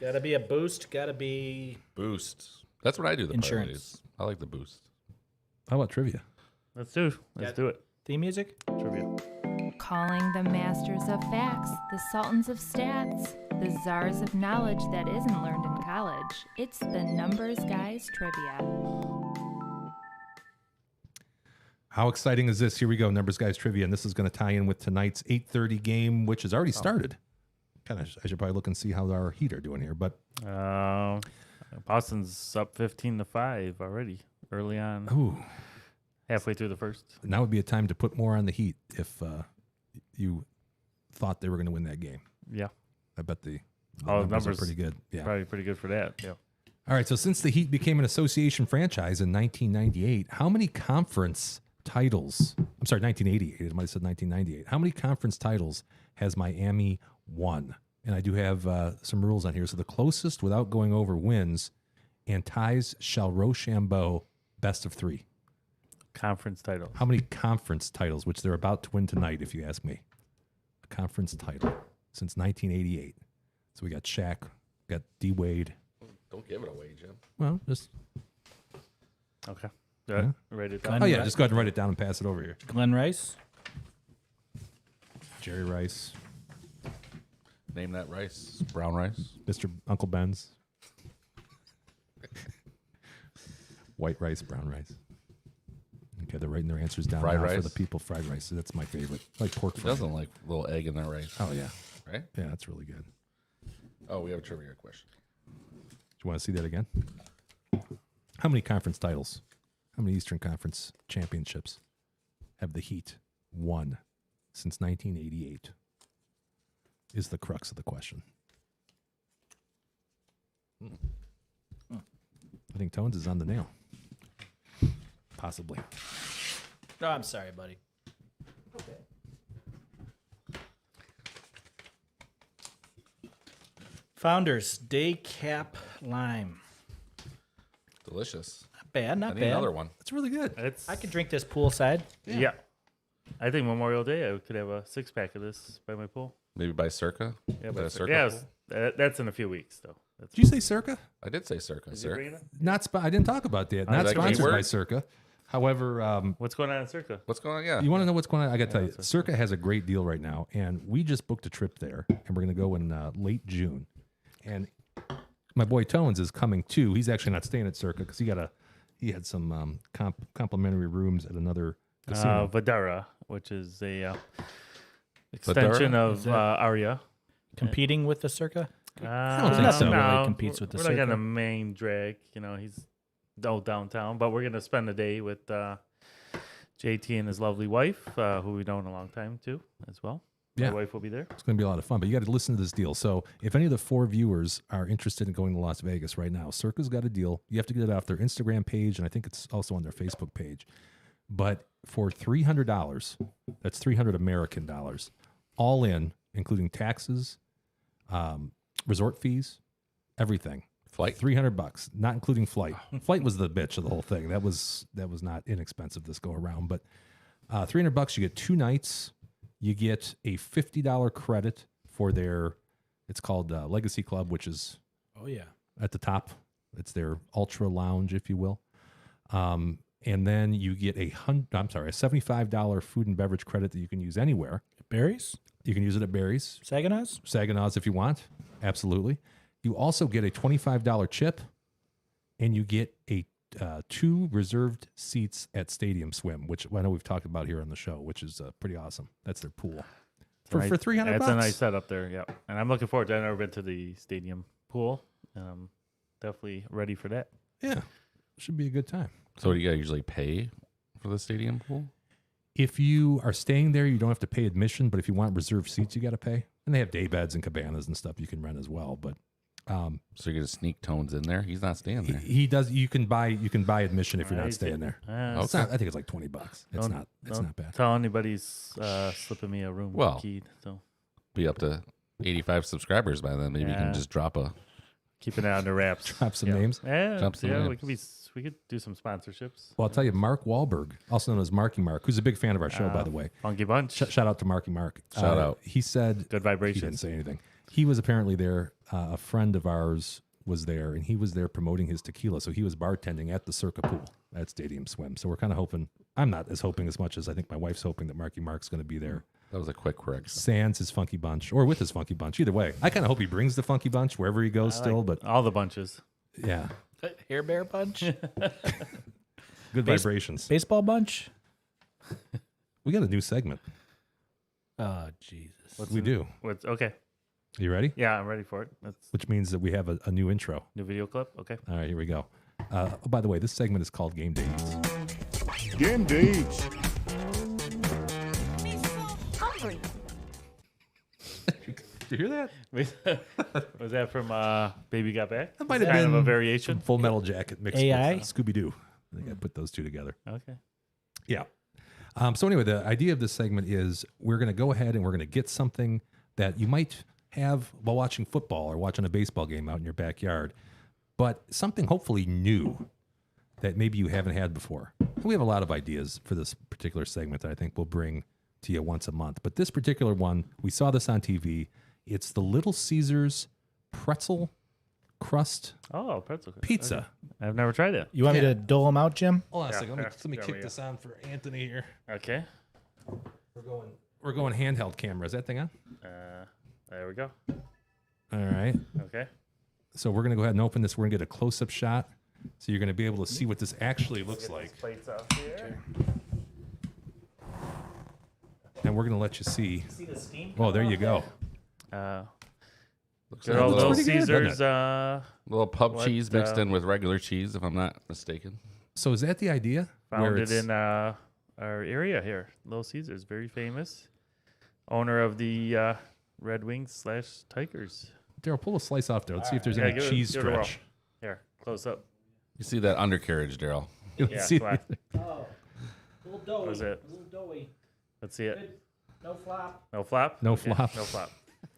Gotta be a boost. Gotta be Boost. That's what I do. The Insurance. parlays. I like the boost. How about trivia? Let's do it. theme music. Trivia. Calling the masters of facts, the sultans of stats, the czars of knowledge that isn't learned in college. It's the Numbers Guys Trivia. How exciting is this? Here we go, Numbers Guys Trivia, and this is going to tie in with tonight's 8:30 game, which has already started. I should probably look and see how our Heat are doing here, but Boston's up 15-5 already. Early on, ooh, halfway through the first. now would be a time to put more on the Heat if you thought they were going to win that game. Yeah, I bet the All the numbers are numbers pretty good. Yeah. probably pretty good for that. Yeah. All right. So since the Heat became an association franchise in 1998, how many conference titles? I'm sorry, 1988. I might have said 1998. How many conference titles has Miami won? And I do have some rules on here. So the closest without going over wins, and ties shall Rochambeau best of 3. Conference title. How many conference titles, which they're about to win tonight, if you ask me? conference title since 1988. So we got Shaq, got D Wade. Don't give it away, Jim. Well, just Okay. Yeah. Write it Glenn down. oh yeah, Rice. just go ahead and write it down and pass it over here. Glenn Rice. Jerry Rice, Name that rice. Brown rice. Mr. Uncle Ben's, white rice, brown rice. Okay, they're writing their answers down Fried now for rice? the people. Fried rice, that's my favorite. Like pork Who fries. doesn't like a little egg in their rice? Oh yeah, Right? yeah, that's really good. Oh, we have a trivia question. Do you want to see that again? How many conference titles? How many Eastern Conference championships have the Heat won since 1988? Is the crux of the question. I think Tones is on the nail. Possibly. No, I'm sorry, buddy. Founders Day Cap Lime. Delicious. Not bad, I not need bad. another one. That's really good. It's I could drink this poolside. yeah. I think Memorial Day I could have a 6-pack of this by my pool. Maybe by Circa. Yeah, By but Circa yeah, pool? that's in a few weeks though. That's Did you say Circa? I did say Circa, Did you sir. bring it up? Not I didn't talk about that. Not that a sponsored by keyword? Circa. However, What's going on in Circa? What's going on? Yeah. you want to know what's going on? I got to tell you, that's Circa has a great deal right now, and we just booked a trip there, and we're going to go in late June. And my boy Tones is coming too. He's actually not staying at Circa because he had some complimentary rooms at another casino. Vadara, which is a extension Vadara? of Is that- Aria. Competing with the Circa? I don't think so. Really competes with the We're not Circa. gonna main drag. He's downtown, but we're gonna spend the day with JT and his lovely wife, who we know in a long time too, as well. Yeah. My wife will be there. It's going to be a lot of fun, but you got to listen to this deal. So, if any of the 4 viewers are interested in going to Las Vegas right now, Circa's got a deal. You have to get it off their Instagram page, and I think it's also on their Facebook page. But for $300, that's $300 American dollars, all in, including taxes, resort fees, everything. Flight. $300, not including flight. Flight was the bitch of the whole thing. That was not inexpensive this go around. But $300, you get 2 nights. You get a $50 credit for their. It's called Legacy Club, which is Oh, yeah. at the top. It's their ultra lounge, if you will. And then you get a $75 food and beverage credit that you can use anywhere. Berries? You can use it at Barry's, Saginaws? Saginaw's if you want. Absolutely. You also get a $25 chip, and you get a 2 reserved seats at Stadium Swim, which I know we've talked about here on the show, which is pretty awesome. That's their pool for $300. It's a nice setup there. Yeah, and I'm looking forward to it. I've never been to the stadium pool. Definitely ready for that. Yeah, should be a good time. So do you guys usually pay for the stadium pool? If you are staying there, you don't have to pay admission, but if you want reserved seats, you got to pay. And they have day beds and cabanas and stuff you can rent as well. But So you're gonna sneak Tones in there? He's not staying there. he does. You can buy admission if you're not Right. staying there. Uh, It's not. I think it's like $20. It's don't- not. It's don't not bad. Tell anybody's slipping me a room Well, keyed. So Be up to 85 subscribers by then. Maybe you Yeah. can just drop a. keeping it under wraps. Drop some Yeah. names. Yeah, Drop some yeah. names. We could do some sponsorships. Well, I'll tell you, Mark Wahlberg, also known as Marky Mark, who's a big fan of our show, by Ah. the way. Funky bunch. Shout out to Marky Mark. Shout out. He said Good he vibrations. didn't say anything. He was apparently there. A friend of ours was there, and he was there promoting his tequila. So he was bartending at the Circa pool at Stadium Swim. So we're kind of hoping. I'm not as hoping as much as I think my wife's hoping that Marky Mark's going to be there. That was a quick correction. Sans his Funky Bunch, or with his Funky Bunch. Either way, I kind of hope he brings the Funky Bunch wherever he goes. Still, but All the bunches. yeah, Hair Bear Bunch? good Base- vibrations. Baseball Bunch? We got a new segment. Oh, Jesus. We do. What's okay? You ready? Yeah, I'm ready for it. That's Which means that we have a new intro. new video clip. Okay. All right, here we go. Oh, by the way, this segment is called Game Day Eats. Game Dates. Hungry. Did you hear that? Was that from Baby Got Back? That might Is have kind of a been variation. Full Metal Jacket mixed AI? with Scooby Doo. I think I put those two together. Okay. Yeah. So anyway, the idea of this segment is we're going to go ahead and we're going to get something that you might have while watching football or watching a baseball game out in your backyard, but something hopefully new that maybe you haven't had before. And we have a lot of ideas for this particular segment that I think will bring to you once a month. But this particular one, we saw this on TV. It's the Little Caesars pretzel crust Oh, pretzel pizza. Okay. I've never tried it. You want me to dole them out, Jim? Hold on a Yeah, second. Let me there kick we this on for Anthony here. Okay. We're going handheld camera. Is that thing on? There we go. All right. Okay. So we're going to go ahead and open this. We're going to get a close-up shot. So you're going to be able to see what this actually looks like. Plates off here. And we're going to let you see. See the steam? Oh, there you go. Looks Good like a old little, Little pretty good, doesn't Caesars. little pub what, cheese mixed in with regular cheese, if I'm not mistaken. So is that the idea? Where Founded it's- in our area here. Little Caesars, very famous. Owner of the Red Wings / Tigers. Daryl, pull a slice off there. Let's see if there's Yeah, any give it- cheese give it a whirl. stretch. Here, close up. You see that undercarriage, Daryl? Let's Yeah, see. come on. Oh, a little doughy. What is it? A little doughy. Let's see it. No flop. No flop? No Okay, flop. No flop.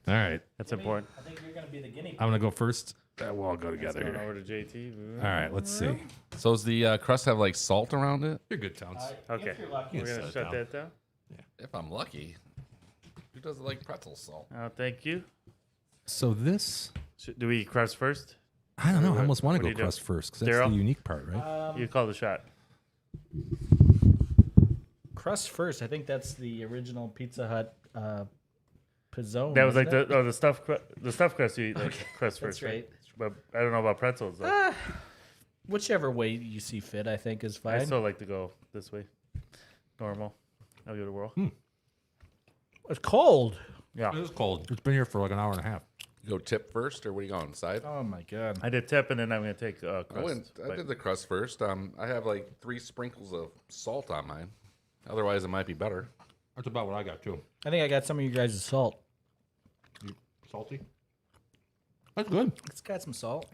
All right. That's important. I think you're going to be the guinea pig. I'm going to go first. That will all go together Going here. over to JT. All right. Let's see. So does the crust have like salt around it? You're good, Towns. Okay. If you're lucky. We're going to Yes, shut down. that down. If I'm lucky. Who doesn't like pretzel salt? Thank you. So this, Do we crust first? I don't know. I almost want What to do go you do? crust first because that's Daryl? the unique part, right? You call the shot. Crust first. I think that's the original Pizza Hut pizzone. That was like isn't it? the stuffed crust you eat like crust That's first, right. But I don't know about pretzels though. Whichever way you see fit, I think is I fine. still like to go this way. Normal. I'll give it a whirl. It's cold. Yeah. It is cold. It's been here for like an hour and a half. You go tip first, or what are you going, side? Oh my god. I did tip and then I'm gonna take crust. I but- did the crust first. I have like 3 sprinkles of salt on mine. Otherwise, it might be better. That's about what I got too. I think I got some of you guys' salt. Salty. That's good. It's got some salt.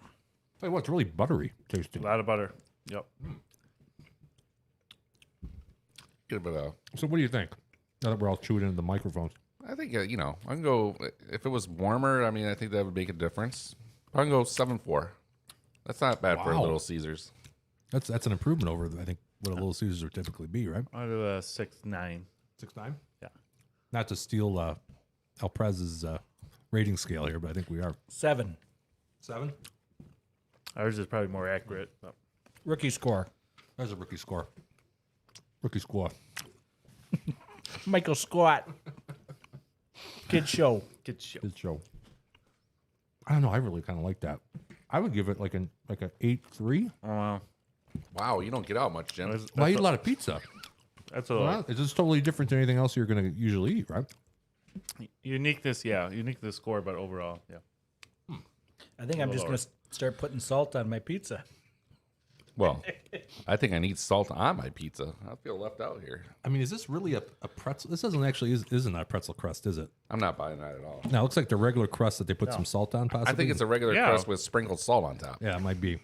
Tell you what, it's really buttery tasting. a lot of butter. Yep. Get a bit of. So what do you think? Now that we're all chewing into the microphones. I think I can go. If it was warmer, I mean, I think that would make a difference. I can go 7-4. That's not bad for a Wow. Little Caesars. That's an improvement over I think what a Little Caesars would typically be, right? I'll do a 6-9. 6.9. Yeah. Not to steal El Prez's rating scale here, but I think we are 7. 7. Ours is probably more accurate. But Rookie score. That's a rookie score. Rookie score. Michael Scott. Kid show. good shit. Good show. I don't know. I really kind of like that. I would give it like an 8.3. Oh, wow. Wow, you don't get out much, Jim. That's, Well, I eat a that's, lot of pizza. that's a Well, it's just totally different than anything else you're going to usually eat, right? uniqueness. Yeah, unique to the score, but overall, yeah. I think I'm just lower. going to start putting salt on my pizza. Well, I think I need salt on my pizza. I feel left out here. I mean, is this really a pretzel? This doesn't actually isn't a pretzel crust, is it? I'm not buying that at all. No, it looks like the regular crust that they put some salt on. Possibly. I think it's a regular Yeah. crust with sprinkled salt on top. yeah, it might be.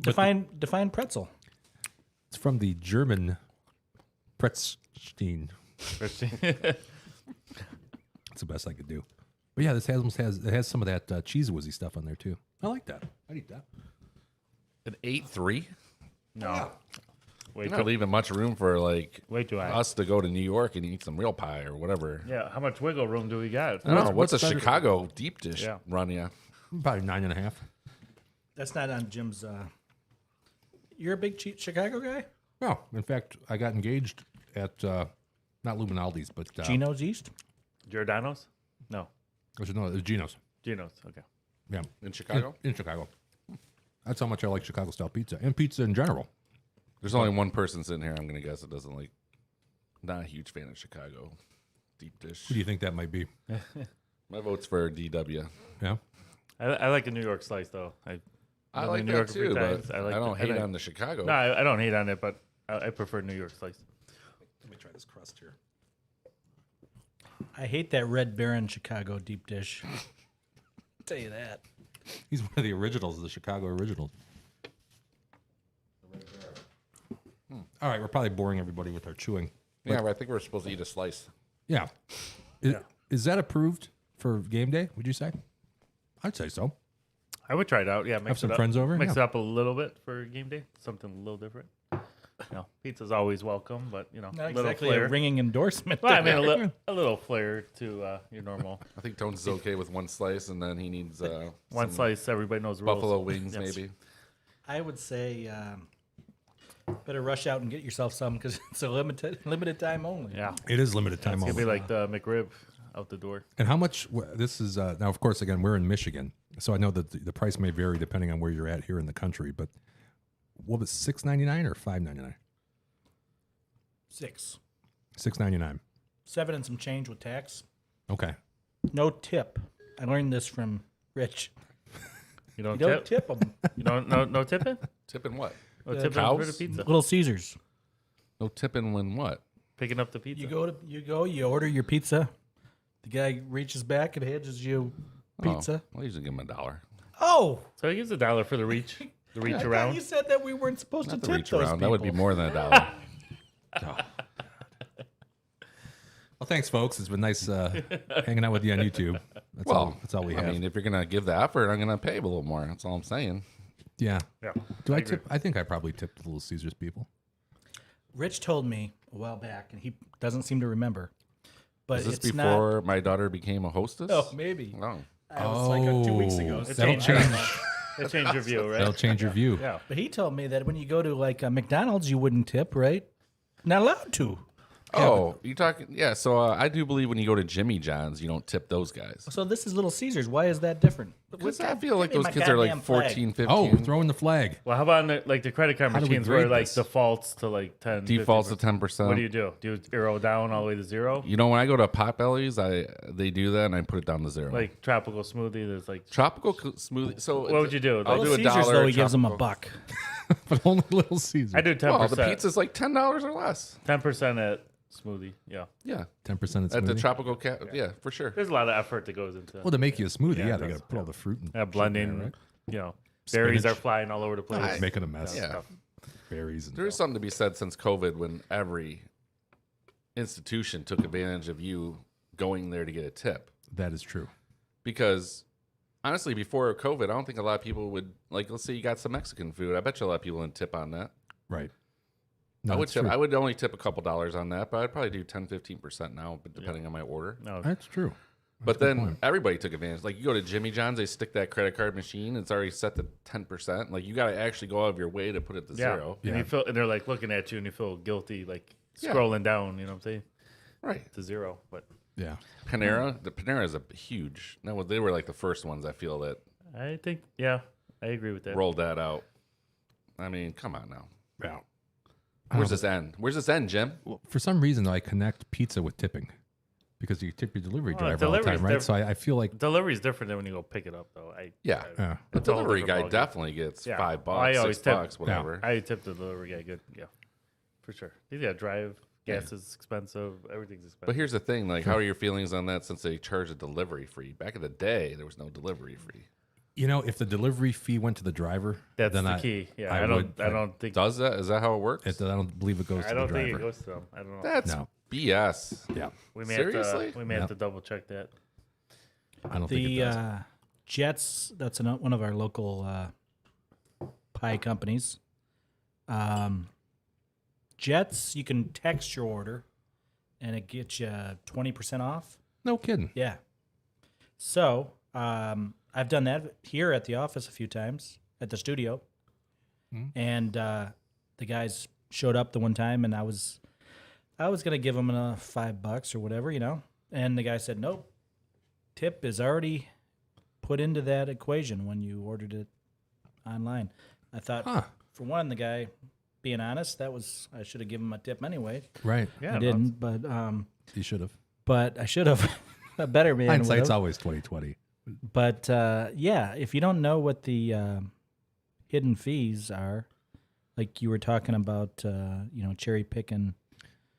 Define pretzel. It's from the German Pretzstein. That's the best I could do. But yeah, this has some of that cheese whizzy stuff on there too. I like that. I'd eat that. An 8.3? no. Way You're not too, leaving much room for like way too high. us to go to New York and eat some real pie or whatever. Yeah, how much wiggle room do we got? I don't know. What's a what's better- Chicago deep dish Yeah. run you? Probably 9.5. That's not on Jim's. You're a big Chicago guy? No, in fact, I got engaged at not Luminaldi's, but Gino's East? Giordano's? No. No, it was Gino's. Gino's. Okay. Yeah, In Chicago? in Chicago. That's how much I like Chicago style pizza and pizza in general. There's only one person sitting here, I'm going to guess, that doesn't like, not a huge fan of Chicago deep dish. Who do you think that might be? My vote's for DW. Yeah. I like a New York slice though. I been to like New that York a few too, times. but I like I don't the- I hate like- on the Chicago. No, I don't hate on it, but I prefer New York slice. Let me try this crust here. I hate that Red Baron Chicago deep dish. Tell you that. He's one of the originals, the Chicago originals. All right, we're probably boring everybody with our chewing. Yeah, but I think we're supposed to eat a slice. Yeah. Is that approved for game day, would you say? I'd say so. I would try it out. Yeah, mix some it up. friends over? Mix Yeah. it up a little bit for game day. Something a little different. pizza's always welcome, but Not little exactly flair. a ringing endorsement. Well, I mean, there. a little flair to your normal I think Tones is okay with one slice, and then he needs one some slice. Everybody knows the rules. buffalo wings, Yes. maybe. I would say better rush out and get yourself some because it's a limited time only. Yeah, It is limited time it's gonna only. be like the McRib out the door. And how much? This is now, of course, again, we're in Michigan, so I know that the price may vary depending on where you're at here in the country. But what was $6.99 or $5.99? 6, $6.99. 7 and some change with tax. Okay. No tip. I learned this from Rich. You don't You don't tip. tip them. You don't no tipping. Tipping what? No Yeah, tipping for the cows? pizza. Little Caesars. No tipping when what? Picking up the pizza. You order your pizza. The guy reaches back and hands you pizza. Oh, I usually give him $1. Oh, So he gives $1 for the reach. The reach I thought around. you said that we weren't supposed Not to the tip reach those around. That would be people. more than $1. Well, thanks, folks. It's been nice hanging out with you on YouTube. That's all. That's all we have. I mean, if you're gonna give the effort, I'm gonna pay a little more. That's all I'm saying. yeah. Yeah. Do I agree. tip? I think I probably tipped the Little Caesars people. Rich told me a while back, and he doesn't seem to remember. But Is this it's not. before my daughter became a hostess? Oh, maybe. Oh. That was like 2 weeks ago. It That'll changed. change. It changed your view, right? That'll change your view. Yeah. But he told me that when you go to like a McDonald's, you wouldn't tip, right? Not allowed to. Oh, you talking? Yeah. So I do believe when you go to Jimmy John's, you don't tip those guys. So this is Little Caesars. Why is that different? Because I feel like Give me those my kids are like goddamn flag. 14, 15. Oh, throwing the flag. Well, how about like the credit card How do we machines where grade like this? defaults to like 10, Defaults to 50%? 10%. What do? Do you arrow down all the way to 0? You know, when I go to Potbelly's, they do that and I put it down to 0. Like tropical smoothie, there's like. tropical smoothie. So What would you do? I'll Like, do Little $1. Caesars, though, he gives them a tropical. buck. But only Little Caesars. I do 10%. Well, the pizza's like $10 or less. 10% at smoothie. Yeah. Yeah, 10% at the smoothie. tropical yeah, for sure. There's a lot of effort that goes into Well, to make you a smoothie, yeah, they that's- got to put all the fruit and shit in blending. there, right? You know, berries Spinach. are flying all over the place. Making a mess. Yeah. Berries. And There's something to be said since COVID when every institution took advantage of you going there to get a tip. That is true. Because honestly, before COVID, I don't think a lot of people would, like, let's say you got some Mexican food. I bet you a lot of people would tip on that. Right. I would that's tip. true. I would only tip a couple dollars on that, but I'd probably do 10, 15% now, but depending on my order. No, That's true. But then everybody took advantage. Like you go to Jimmy John's, they stick that credit card machine. It's already set to 10%. Like you got to actually go out of your way to put it to yeah. 0. And Yeah. you feel, and they're like looking at you, and you feel guilty, like Yeah. scrolling down. You know what I'm saying? Right. To 0, but Yeah. Panera. The Panera is a huge. They were like the first ones I feel that I think I agree with that. rolled that out. I mean, come on now. Yeah. Where's this end? Where's this end, Jim? Well, for some reason, I connect pizza with tipping because you tip your delivery Well, driver all the delivery's time, right? So I feel like, Delivery is different than when you go pick it up, though. Yeah. yeah. The It's a whole delivery different guy ballgame. definitely gets Yeah. $5, I always tip. $6, whatever. I tip the delivery guy good. Yeah, for sure. He's got to drive. Gas is expensive. Everything's expensive. But here's the thing: like, how are your feelings on that? Since they charge a delivery fee, back in the day, there was no delivery fee. You know, if the delivery fee went to the driver, That's then the key. Yeah, I would- don't think. Does that? Is that how it works? I don't believe it goes I to don't the think driver. it goes to them. I don't know. That's No. BS. Yeah. We may Seriously? have to, we may have to double check that. I don't think it The does. Jets, that's one of our local pie companies. Jets, you can text your order, and it gets you 20% off. No kidding. Yeah. So I've done that here at the office a few times at the studio, and the guys showed up the one time, and I was gonna give them $5 or whatever, and the guy said nope. Tip is already put into that equation when you ordered it online. I thought, Huh. for one, the guy being honest, I should have given him a tip anyway. Right. Yeah, I didn't, but You should have. I should have. A better man. Hindsight's would've. always 20/20. But yeah, if you don't know what the hidden fees are, like you were talking about, cherry picking,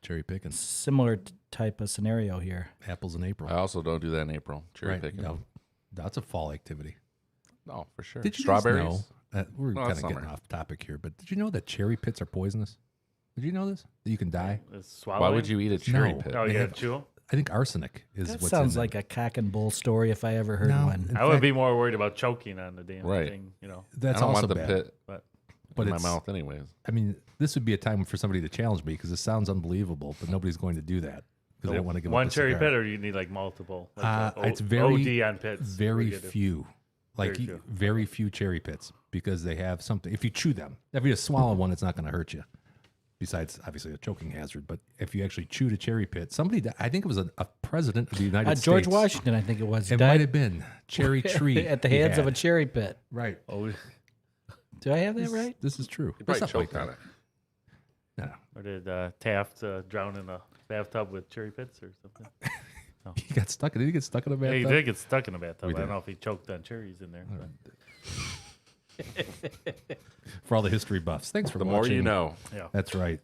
Cherry picking. similar type of scenario here. Apples in April. I also don't do that in April. Cherry right. picking. No, that's a fall activity. No, for sure. Did you Strawberries? guys know that we're No, kind it's of getting summer. off topic here, but did you know that cherry pits are poisonous? Did you know this? That you can die? It's swallowing. Why would you eat a cherry No. pit? No, They you have- got to chew 'em? I think arsenic is That what's sounds in like a cock and bull story if I ever heard No, one. in I would fact, be more worried about choking on the damn Right. thing. I That's don't also want the bad. pit. But But in my it's, mouth anyways. I mean, this would be a time for somebody to challenge me because it sounds unbelievable, but nobody's going to do that because they don't want to give one up the cherry cigar. pit, or you need like multiple. Like It's very OD on pits. very We get it. few. Like Very few. very few cherry pits because they have something. If you chew them, if you just swallow one, it's not going to hurt you. Besides, obviously, a choking hazard. But if you actually chewed a cherry pit, somebody, I think it was a president of the United States. George Washington, I think it was. It might have been cherry tree at the he hands of a had. cherry pit. Right. Oh, Do I have that right? This is true. You probably Something like choked on that. it. No, or did Taft drown in a bathtub with cherry pits or something? he got stuck. Did he get stuck in a Yeah, he bathtub? did get stuck in a bathtub. We I don't did. know if he choked on cherries in there. but- For all the history buffs. Thanks for The watching. more you know. Yeah, That's right.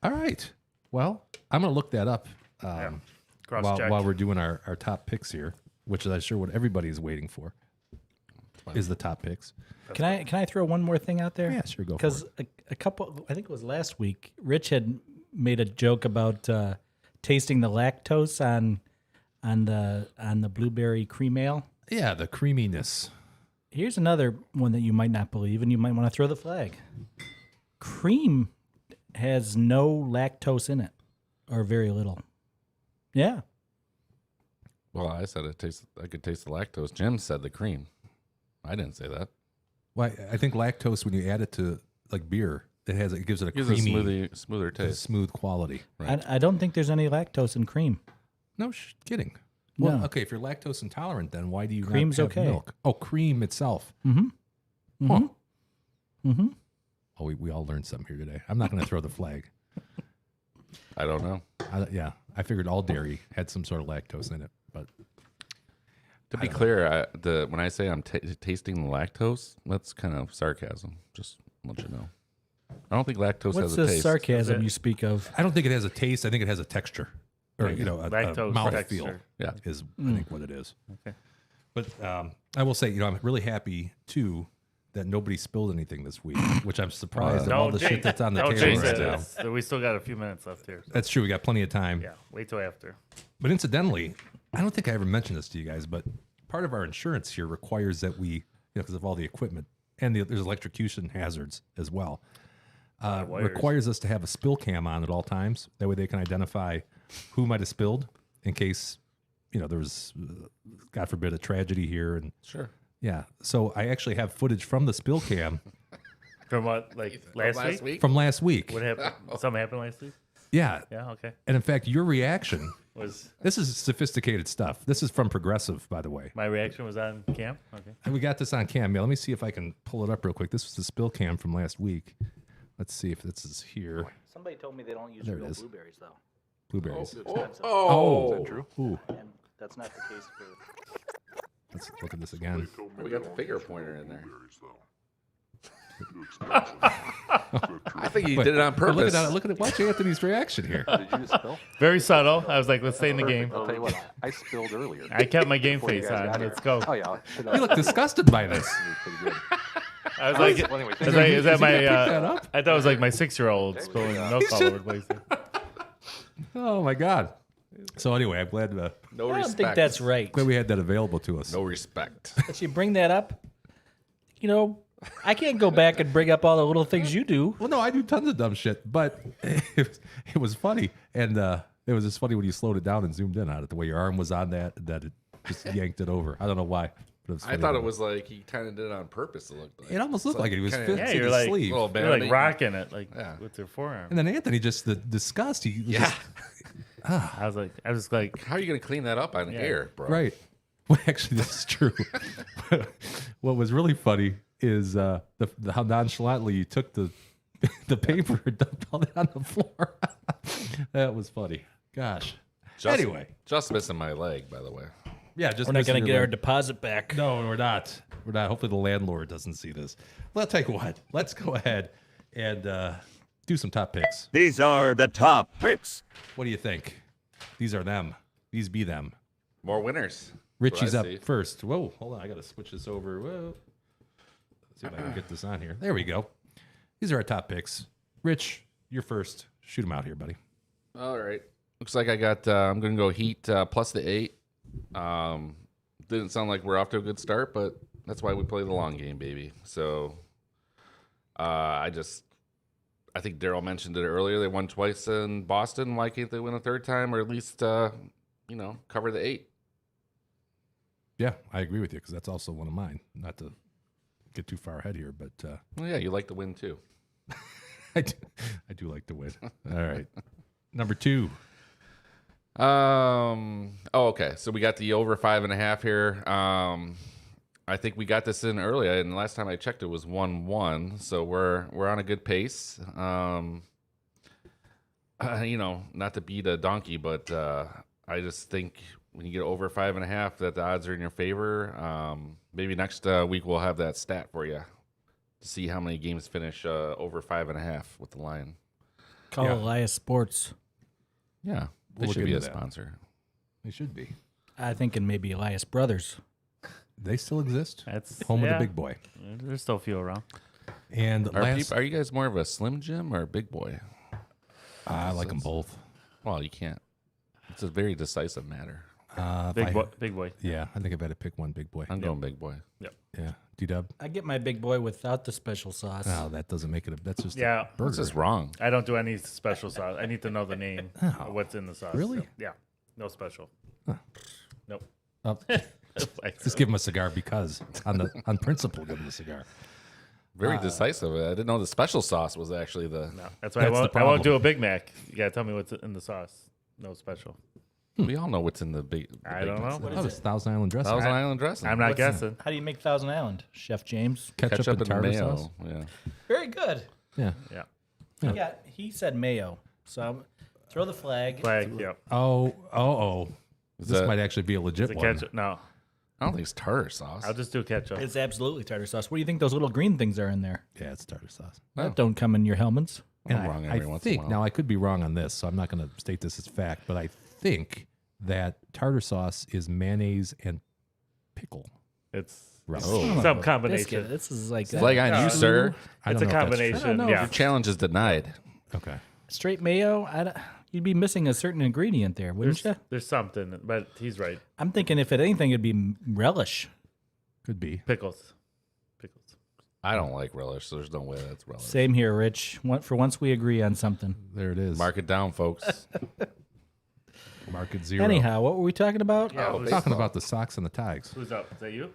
All right. Well, I'm going to look that up cross while, check. while we're doing our top picks here, which is I'm sure what everybody is waiting for is the top picks. Can I throw one more thing out there? Yeah, sure, go for Because a couple, I think it was last week, Rich had made a joke about tasting the lactose on the blueberry cream ale. Yeah, the creaminess. Here's another one that you might not believe, and you might want to throw the flag. Cream has no lactose in it, or very little. Yeah. Well, I said I could taste the lactose. Jim said the cream. I didn't say that. Well, I think lactose, when you add it to like beer, it gives it a It gives it creamy, a smoother a taste. smooth quality. Right. I don't think there's any lactose in cream. No kidding. Well, No. okay, if you're lactose intolerant, then why do you Cream's not have okay. milk? Oh, cream itself. Mm-hmm. Huh. Mm-hmm. Oh, we all learned something here today. I'm not going to throw the flag. I don't know. I figured all dairy had some sort of lactose in it, but To be clear, when I say I'm tasting the lactose, that's kind of sarcasm. Just let you know. I don't think lactose What's has a the taste. sarcasm Is it- you speak of? I don't think it has a taste. I think it has a texture, or a Lactose mouth texture. feel. Yeah. Is I think what it is. Okay. But I will say, I'm really happy too that nobody spilled anything this week, which I'm surprised of all the shit that's on the don't table jinx right it. now. So we still got a few minutes left here. So, That's true. We got plenty of time. yeah, wait till after. But incidentally, I don't think I ever mentioned this to you guys, but part of our insurance here requires that we, because of all the equipment and there's electrocution hazards as well, wires. requires us to have a spill cam on at all times. That way they can identify who might have spilled in case, there was, God forbid, a tragedy here. And Sure. yeah, so I actually have footage from the spill cam From what, like last week? Oh, from last week. What happened? Something happened last week? Yeah. Yeah, okay. And in fact, your reaction, Was this is sophisticated stuff. This is from Progressive, by the way. my reaction was on cam? Okay. And we got this on cam. Yeah, let me see if I can pull it up real quick. This was the spill cam from last week. Let's see if this is here. Somebody told me they don't use There it real is. blueberries, though. Blueberries. Oh, Ooh, And that's not the case for... let's look at this again. we got the finger pointer in there. I think he Wait, did it on but purpose. Look at it. Watch Anthony's reaction here. Did you just spill? Very subtle. I was like, let's stay in the game. I'll tell you what, I spilled earlier. I kept my game Before you face guys on. got here. Let's go. Oh, yeah. You look disgusted by this. Pretty good. I was like, Well, anyway, is that Is he my? gonna pick that up? I thought it was like my 6-year-old spilling milk all over the place. Oh my God. So anyway, I'm glad no I respect. don't think that's right. we had that available to us. No respect. That you bring that up, I can't go back and bring up all the little things you do. Well, no, I do tons of dumb shit, but it was funny, and it was just funny when you slowed it down and zoomed in on it. The way your arm was on that it just yanked it over. I don't know why. But it was I funny thought to it me. was like he kind of did it on purpose. It looked like. It almost looked like it. He was kinda- fixing you're his like- sleeve. Little You're like bandit. rocking it, like Yeah. with your forearm. And then Anthony just the disgust. He was just, I was like, How are you going to clean that up on air, bro? right. Well, actually, this is true. What was really funny is how nonchalantly you took the paper and dumped all that on the floor. That was funny. Gosh. Anyway, Just missing my leg, by the way. yeah, just We're not missing going to your get our leg. deposit back. No, we're not. We're not. Hopefully, the landlord doesn't see this. Well, I'll tell you what. Let's go ahead and do some top picks. These are the top picks. What do you think? These are them. These be them. More winners. Richie's That's up what I see. first. Whoa, hold on. I got to switch this over. Whoa. Let's see if I can get this on here. There we go. These are our top picks. Rich, you're first. Shoot them out here, buddy. All right. Looks like I got. I'm going to go Heat plus the 8. Didn't sound like we're off to a good start, but that's why we play the long game, baby. So I think Daryl mentioned it earlier. They won twice in Boston. Why can't they win a third time, or at least cover the 8? Yeah, I agree with you because that's also one of mine. Not to get too far ahead here, but Well, yeah, you like to win too. I do like to win. All right, number 2. Okay. So we got the over 5.5 here. I think we got this in early, and last time I checked, it was 1-1. So we're on a good pace. Not to beat a donkey, but I just think when you get over 5.5, that the odds are in your favor. Maybe next week we'll have that stat for you to see how many games finish over 5.5 with the line. Call Yeah. Elias Sports. Yeah, they We'll look should be a into that. sponsor. They should be. I think and maybe Elias Brothers. They still exist. That's Home yeah, of the big boy. There's still a few around. And Are you guys more of a Slim Jim or a Big Boy? I like them both. Well, you can't. It's a very decisive matter. Big boy. Yeah, I think I've had to pick one big boy. I'm going Big Boy. Yeah, D-Dub. I get my big boy without the special sauce. Oh, that doesn't make it. That's just Yeah. a burger. What's this wrong? I don't do any special sauce. I need to know the name of what's in the sauce. Really? So, yeah. No special. Nope. Oh, just give him a cigar because on principle, give him a cigar. Very decisive. I didn't know the special sauce was actually the. No. That's why That's the I problem. won't do a Big Mac. You gotta tell me what's in the sauce. No special. We all know what's in the big. I don't know. Oh, it's Thousand Island dressing. Thousand Island dressing. I'm not guessing. How do you make Thousand Island, Chef James? Ketchup, and tartar mayo. sauce. Yeah. Very good. Yeah. Yeah. He said mayo. So throw the flag. Flag. Yep. Oh. Is This that- might actually be a legit The one. ketchup. No. I don't think it's tartar sauce. I'll just do ketchup. It's absolutely tartar sauce. What do you think those little green things are in there? Yeah, it's tartar sauce. That don't come in your helmets. And I'm wrong I every once in a think while. now I could be wrong on this, so I'm not going to state this as fact, but I think that tartar sauce is mayonnaise and pickle. It's Right. some combination. This is like Flag on No. you, sir. I It's don't a know if that's true. combination. know. Yeah. Your challenge is denied. Okay. straight mayo. You'd be missing a certain ingredient there, wouldn't you? There's something, but he's right. I'm thinking if it anything, it'd be relish. Could be. Pickles. I don't like relish, so there's no way that's relish. Same here, Rich. For once, we agree on something. There it is. Mark it down, folks. Market 0. Anyhow, what were we talking about? Yeah. We're talking about the socks and the ties. Who's up? Is that you?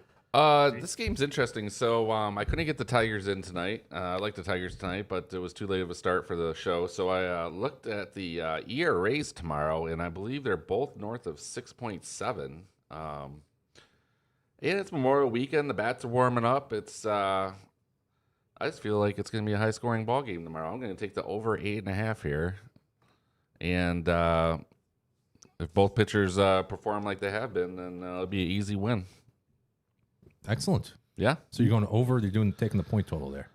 This game's interesting. So I couldn't get the Tigers in tonight. I like the Tigers tonight, but it was too late of a start for the show. So I looked at the ERAs tomorrow, and I believe they're both north of 6.7. And it's Memorial Weekend. The bats are warming up. I just feel like it's going to be a high-scoring ball game tomorrow. I'm going to take the over 8.5 here. And if both pitchers perform like they have been, then it'll be an easy win. Excellent. Yeah, So you're going over, taking the point total there.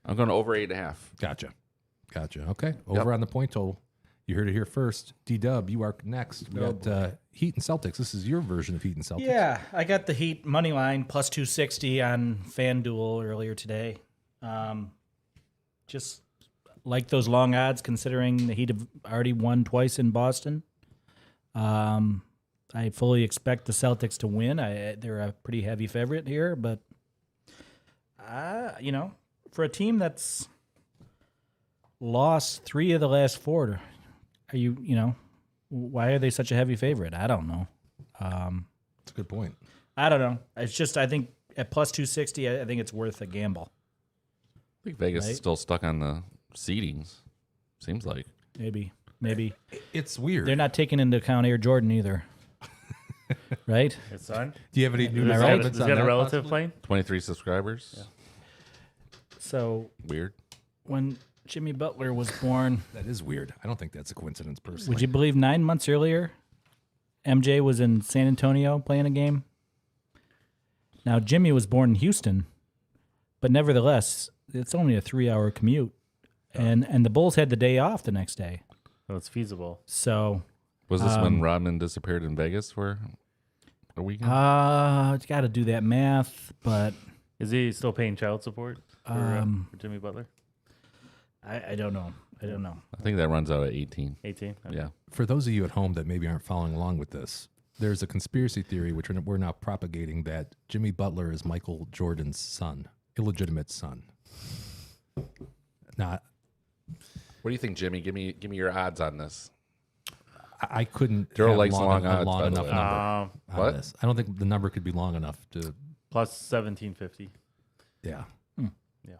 I'm going to over 8.5. Gotcha. Okay. Over on the point total. You heard it here first. D-Dub, you are next. We got Heat and Celtics. This is your version of Heat and Celtics. Yeah, I got the Heat money line plus 260 on FanDuel earlier today. Just like those long odds, considering the Heat have already won twice in Boston. I fully expect the Celtics to win. They're a pretty heavy favorite here, but for a team that's lost 3 of the last 4, why are they such a heavy favorite? I don't know. That's a good point. I don't know. It's just I think at plus 260, I think it's worth a gamble. I think Vegas Right? is still stuck on the seedings. Seems like. Maybe It's weird. they're not taking into account Air Jordan either, right? His son? Do you have any new Does he developments got on a that, relative possibly? playing? 23 subscribers. So Weird. when Jimmy Butler was born, That is weird. I don't think that's a coincidence, personally. would you believe 9 months earlier, MJ was in San Antonio playing a game? Now, Jimmy was born in Houston, but nevertheless, it's only a 3-hour commute. And the Bulls had the day off the next day. So it's feasible. So, Was this when Rodman disappeared in Vegas for a weekend? got to do that math, but Is he still paying child support for Jimmy Butler? I don't know. I think that runs out at 18. 18? Okay. Yeah. For those of you at home that maybe aren't following along with this, there's a conspiracy theory which we're now propagating that Jimmy Butler is Michael Jordan's son, illegitimate son. Not. What do you think, Jimmy? Give me your odds on this. I couldn't. Daryl have likes long a odds, long by the enough way. number on What? this. I don't think the number could be long enough to. Plus 1750. Yeah. Yeah.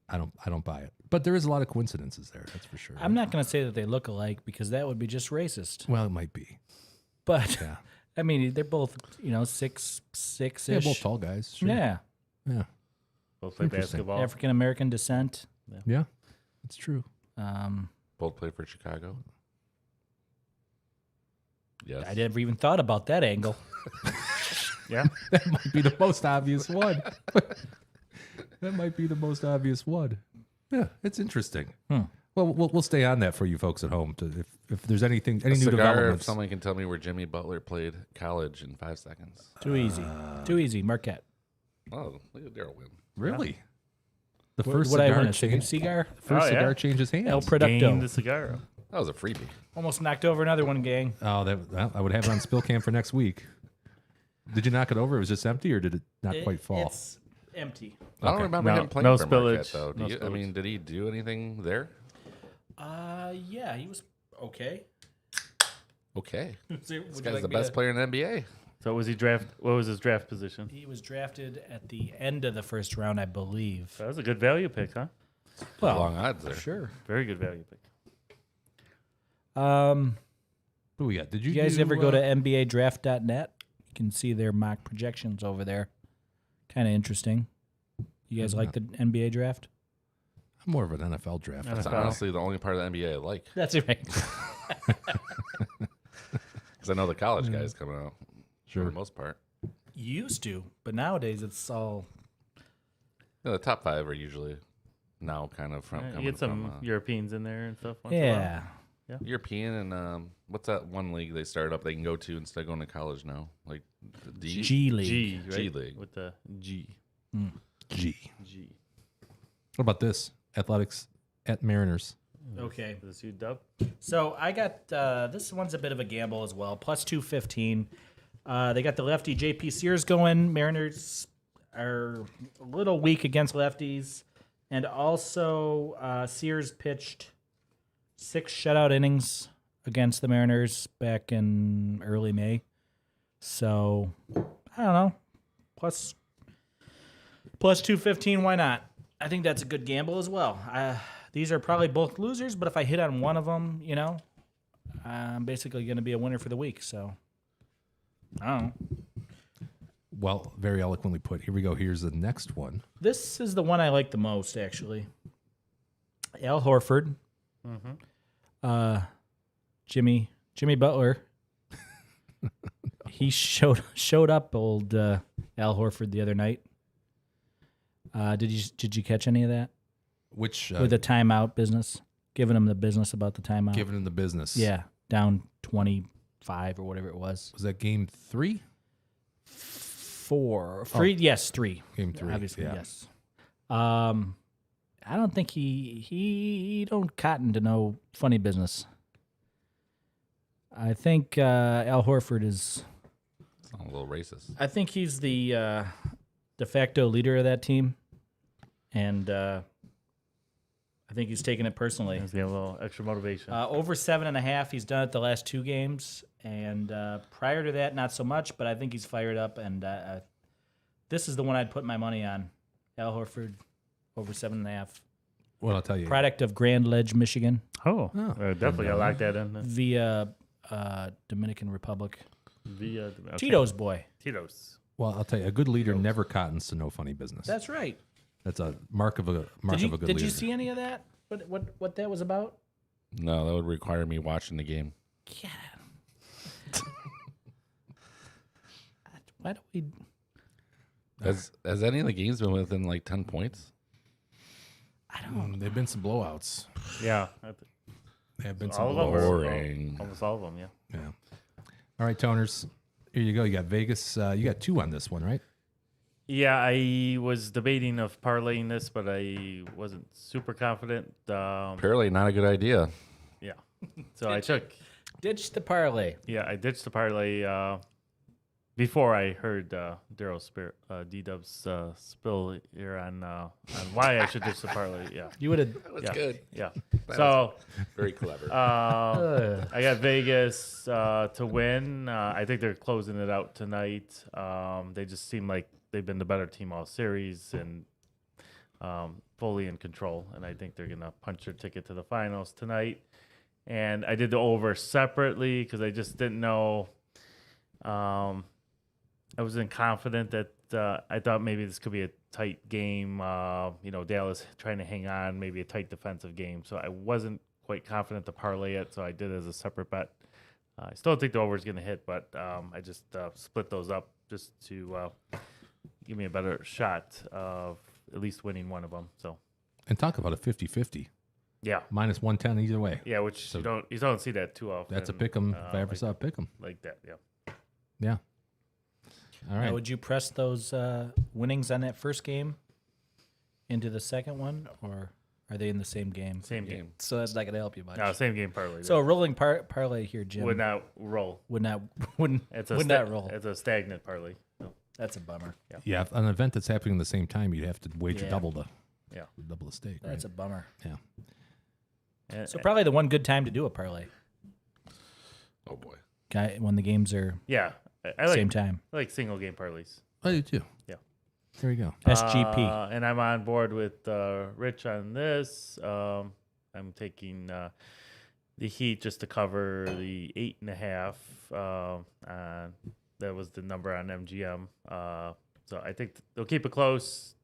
I don't buy it. But there is a lot of coincidences there. That's for sure. I'm not going to say that they look alike because that would be just racist. Well, it might be. But Yeah. I mean, they're both 6'6" Yeah, ish. both tall guys. Sure. Yeah, Yeah. Both play Interesting. basketball. African American descent. Yeah. It's true. Both play for Chicago. Yes. I never even thought about that angle. Yeah. That might be the most obvious one. That might be the most obvious one. Yeah, it's interesting. Well, we'll stay on that for you folks at home. If there's any new Cigar, if developments. someone can tell me where Jimmy Butler played college in 5 seconds. Too easy. Too easy. Marquette. Oh, look at Daryl win. Really? The What first would I cigar win? A change. cigar? First Oh, yeah. cigar changes hands. El Gain Producto. the cigar. That was a freebie. Almost knocked over another one, gang. Oh, well, I would have it on spill cam for next week. Did you knock it over? It was just empty, or did it not quite fall? It's empty. I don't Okay. remember No- him playing no for Marquette, spillage. though. No I spillage. mean, did he do anything there? Yeah, he was okay. Okay. Would you This guy's like the me best to- player in the NBA. So was he draft? What was his draft position? He was drafted at the end of the first round, I believe. That was a good value pick, huh? Well, Long odds there. sure. Very good value pick. What do we got? Did You guys ever go to NBADraft.net? You can see their mock projections over there. Kind of interesting. You guys like the NBA draft? I'm more of an NFL draft. That's NFL. honestly the only part of the NBA I like. That's right. Because I know the college guys coming out for Sure. the most part. Used to, but nowadays it's all. Yeah, the top 5 are usually now kind of from You coming get some from Europeans in there and stuff. Once in a while. Yeah. European and what's that one league they started up they can go to instead of going to college now? Like the D? G League. G, right? G League. With the G. G. G. What about this? Athletics at Mariners. Okay. Is this you, Dub? So I got this one's a bit of a gamble as well. Plus 215. They got the lefty JP Sears going. Mariners are a little weak against lefties, and also Sears pitched 6 shutout innings against the Mariners back in early May. So I don't know. Plus 215. Why not? I think that's a good gamble as well. These are probably both losers, but if I hit on one of them, I'm basically going to be a winner for the week. So, I don't know. Well, very eloquently put. Here we go. Here's the next one. This is the one I like the most, actually. Al Horford. Jimmy Butler. He showed up, old Al Horford, the other night. Did you catch any of that? Which With the timeout business, giving him the business about the timeout. giving him the business. Yeah, down 25 or whatever it was. Was that game 3? 4, 3. Yes, 3. Game 3. Obviously, yeah. yes. I don't think he don't cotton to no funny business. I think Al Horford is. Sound a little racist. I think he's the de facto leader of that team, and I think he's taking it personally. He's getting a little extra motivation. Over 7.5. He's done it the last 2 games, and prior to that, not so much. But I think he's fired up, and this is the one I'd put my money on. Al Horford over 7.5. Well, I'll tell you. Product of Grand Ledge, Michigan, Definitely, I like that. In via Dominican Republic. via Tito's boy. Tito's. Well, I'll tell you. A good leader never cottons to no funny business. That's right. That's a mark of a good Did leader. you see any of that? What that was about? No, that would require me watching the game. Yeah. Why don't we? Has any of the games been within like 10 points? I don't. They've been some blowouts. Yeah. There have been All some of them. blowouts. Boring. Almost all of them, yeah. Yeah. All right, Toners. Here you go. You got Vegas. You got 2 on this one, right? Yeah, I was debating of parlaying this, but I wasn't super confident. Apparently not a good idea. So I took, Ditch the parlay. I ditched the parlay. before I heard Daryl D-Dub's spill here on why I should ditch the parlay. Yeah, You would have. That was yeah, good. yeah. That So Very clever. I got Vegas to win. I think they're closing it out tonight. They just seem like they've been the better team all series and fully in control. And I think they're going to punch their ticket to the finals tonight. And I did the over separately because I just didn't know. I wasn't confident that I thought maybe this could be a tight game. Dallas trying to hang on, maybe a tight defensive game. So I wasn't quite confident to parlay it. So I did it as a separate bet. I still think the over is going to hit, but I just split those up just to give me a better shot of at least winning one of them. So And talk about a 50-50. yeah, Minus 110 either way. yeah, which So you don't see that too often. That's a pick 'em if I ever saw a pick 'em. like that. Yeah. Yeah. All right. Now, would you press those winnings on that first game into the second one, or are they in the same game? Same game. So that's not going to help you much. No, same game parlay. So a rolling parlay here, Jim, would not roll. wouldn't It's a would not roll. It's a stagnant parlay. So, That's a bummer. Yeah, if an event that's happening at the same time, you'd have to wager Yeah. double the yeah. stake. That's right? a bummer. Yeah. And- So probably the one good time to do a parlay, oh boy. when the games are yeah. I like same time. I like single game parlays. I do too. Yeah. There you go. SGP. And I'm on board with Rich on this. I'm taking the Heat just to cover the 8.5. That was the number on MGM. So I think they'll keep it close.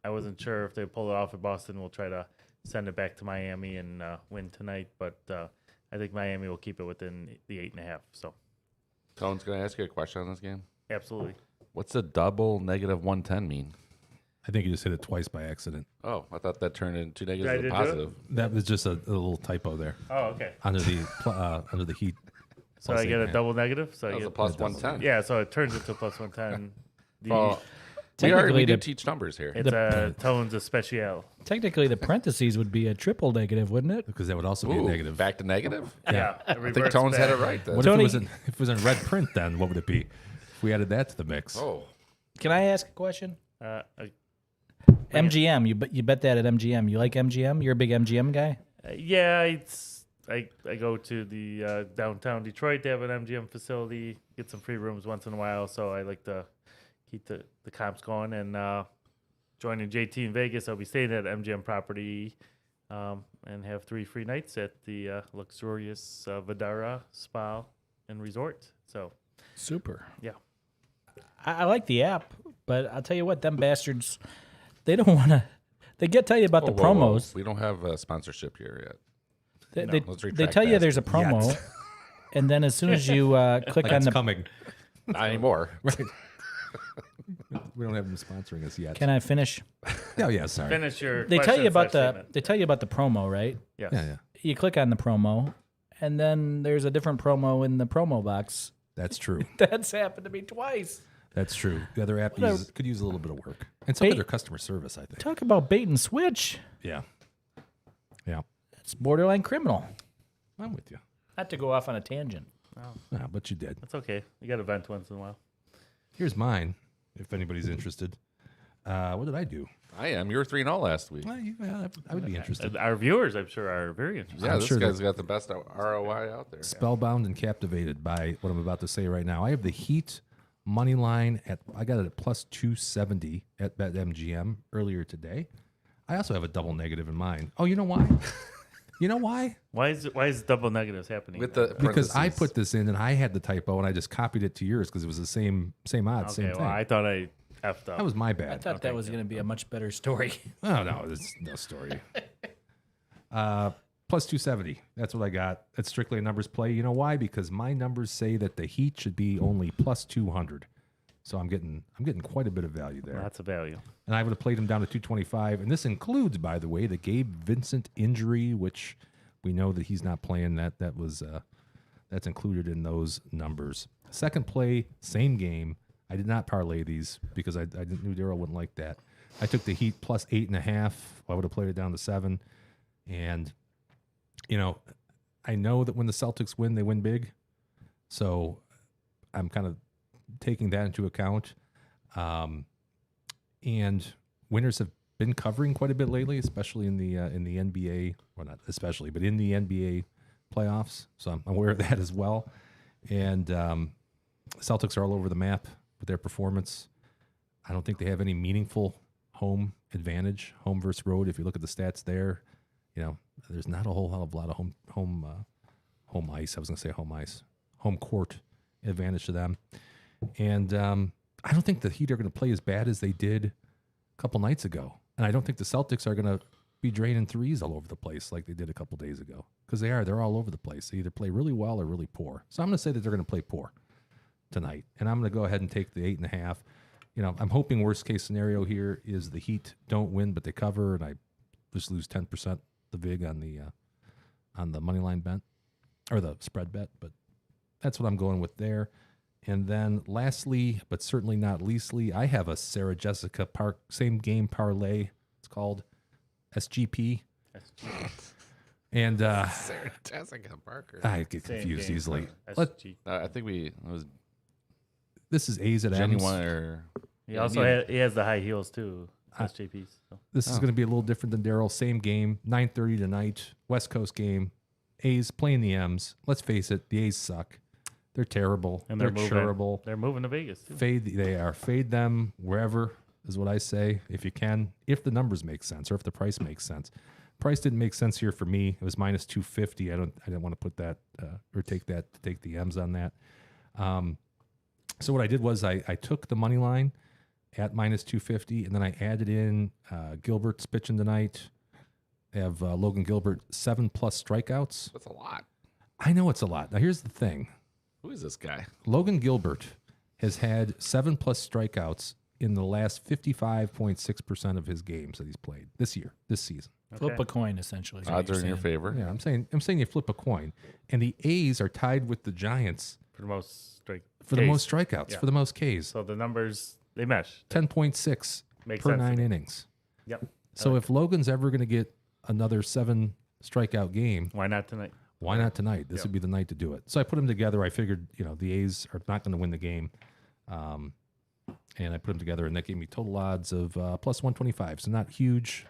I wasn't sure if they pull it off at Boston. We'll try to send it back to Miami and win tonight. But I think Miami will keep it within the 8.5. So Tone's going to ask you a question on this game. absolutely. What's the double negative 110 mean? I think you just hit it twice by accident. Oh, I thought that turned into Did I negative do and it? positive. That was just a little typo there Oh, okay. under the Heat. So plus I get a 8.5. double negative. So That I was get a plus 110. Yeah, so it turns into plus 110. Well, Technically, we do the- teach numbers here. It's a tones of special. Technically, the parentheses would be a triple negative, wouldn't it? Because that would also be a Ooh, negative. back to negative? Yeah, I think Tones had it right then. What Tony- if it was in red print then? What would it be? If we added that to the mix. Oh, Can I ask a question? Uh, MGM, you bet that at MGM. You like MGM? You're a big MGM guy. yeah, I go to the downtown Detroit. They have an MGM facility. Get some free rooms once in a while. So I like to keep the comps going. And joining JT in Vegas, I'll be staying at MGM property and have 3 free nights at the luxurious Vidara Spa and Resort. So Super. yeah. I like the app, but I'll tell you what, them bastards, they don't want to. They tell you about the Whoa, whoa, whoa. promos. We don't have a sponsorship here yet. Let's They retract tell you that. there's a promo, and then as soon as you click Like on it's the, coming. Not anymore. Right. We don't have them sponsoring us yet. can I finish? Oh yeah, sorry. Finish your. They tell you about question/statement. they tell you about the promo, right? Yes. Yeah, yeah. You click on the promo, and then there's a different promo in the promo box. That's true. That's happened to me twice. That's true. The other app What a- could use a little bit of work. And some Bait- of their customer service, I think. Talk about bait and switch. Yeah. Yeah. It's borderline criminal. I'm with you. Not to go off on a tangent. Yeah, but you did. That's okay. You got to vent once in a while. Here's mine, if anybody's interested. What did I do? I am. You were 3-0 last week. Well, I would be interested. Our viewers, I'm sure, are very interested. Yeah, I'm this sure guy's got the best ROI out there. Spellbound and captivated by what I'm about to say right now. I have the Heat money line I got it at plus 270 at BetMGM earlier today. I also have a double negative in mind. Oh, you know why? You know why? Why is double negatives happening? With the Because I parentheses. put this in and I had the typo and I just copied it to yours because it was the same odds, okay, same well, thing. I thought I effed up. That was my I bad. thought that was going to be a much better story. Oh no, it's no story. Plus 270. That's what I got. That's strictly a numbers play. You know why? Because my numbers say that the Heat should be only plus 200. So I'm getting quite a bit of value there. Lots of value. And I would have played him down to 225. And this includes, by the way, the Gabe Vincent injury, which we know that he's not playing. That's included in those numbers. Second play, same game. I did not parlay these because I knew Daryl wouldn't like that. I took the Heat plus 8.5. I would have played it down to 7. And, I know that when the Celtics win, they win big. So I'm kind of taking that into account. And winners have been covering quite a bit lately, especially in the NBA. Well, not especially, but in the NBA playoffs. So I'm aware of that as well. And Celtics are all over the map with their performance. I don't think they have any meaningful home advantage, home versus road. If you look at the stats there, there's not a whole hell of a lot of home ice. I was going to say home ice, home court advantage to them. And I don't think the Heat are going to play as bad as they did a couple nights ago. And I don't think the Celtics are going to be draining threes all over the place like they did a couple days ago. Because they're all over the place. They either play really well or really poor. So I'm going to say that they're going to play poor tonight. And I'm going to go ahead and take the 8.5. I'm hoping worst case scenario here is the Heat don't win, but they cover, and I just lose 10% the vig on the money line bet or the spread bet. But that's what I'm going with there. And then lastly, but certainly not leastly, I have a Sarah Jessica Park same game parlay. It's called SGP. And Sarah Jessica Parker. I get confused easily. I think it was This is A's at Jenny M's. Or He also he has the high heels too. SJPs. So. This is going to be a little different than Daryl. Same game, 9:30 tonight, West Coast game. A's playing the M's. Let's face it, the A's suck. They're terrible. And they're moving, curable. They're moving to Vegas too. They are. Fade them wherever is what I say. If you can, if the numbers make sense or if the price makes sense. Price didn't make sense here for me. It was minus 250. I didn't want to put that or take the M's on that. So what I did was I took the money line at minus 250, and then I added in Gilbert's pitching tonight. They have Logan Gilbert 7+ strikeouts. That's a lot. I know it's a lot. Now here's the thing. Who is this guy? Logan Gilbert has had 7+ strikeouts in the last 55.6% of his games that he's played this season. Flip a coin, essentially. is what Odds you're are in your saying. favor. Yeah, I'm saying you flip a coin, and the A's are tied with the Giants For the most for the most strikeouts, Yeah. for the most Ks. So the numbers they mesh. 10.6 Makes per sense to 9 me. innings. Yep. So if Logan's ever going to get another 7 strikeout game, Why not tonight? why not tonight? This would be the night to do it. So I put them together. I figured, the A's are not going to win the game. And I put them together, and that gave me total odds of plus 125. So not a huge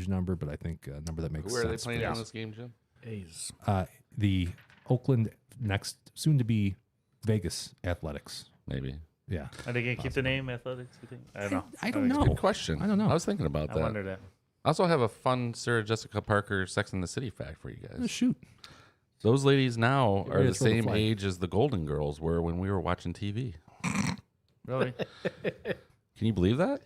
number, but I think a number that makes Who are they sense. playing on this game, Jim? A's. The Oakland next, soon to be Vegas Athletics. Maybe. Yeah. Are they gonna keep the name Athletics? You think? I don't know. I don't know. Good question. I don't know. I was thinking about I that. wonder that. I also have a fun Sarah Jessica Parker Sex and the City fact for you Oh, guys. shoot. Those ladies now are ready the to throw the same flag. age as the Golden Girls were when we were watching TV. Really? Can you believe that?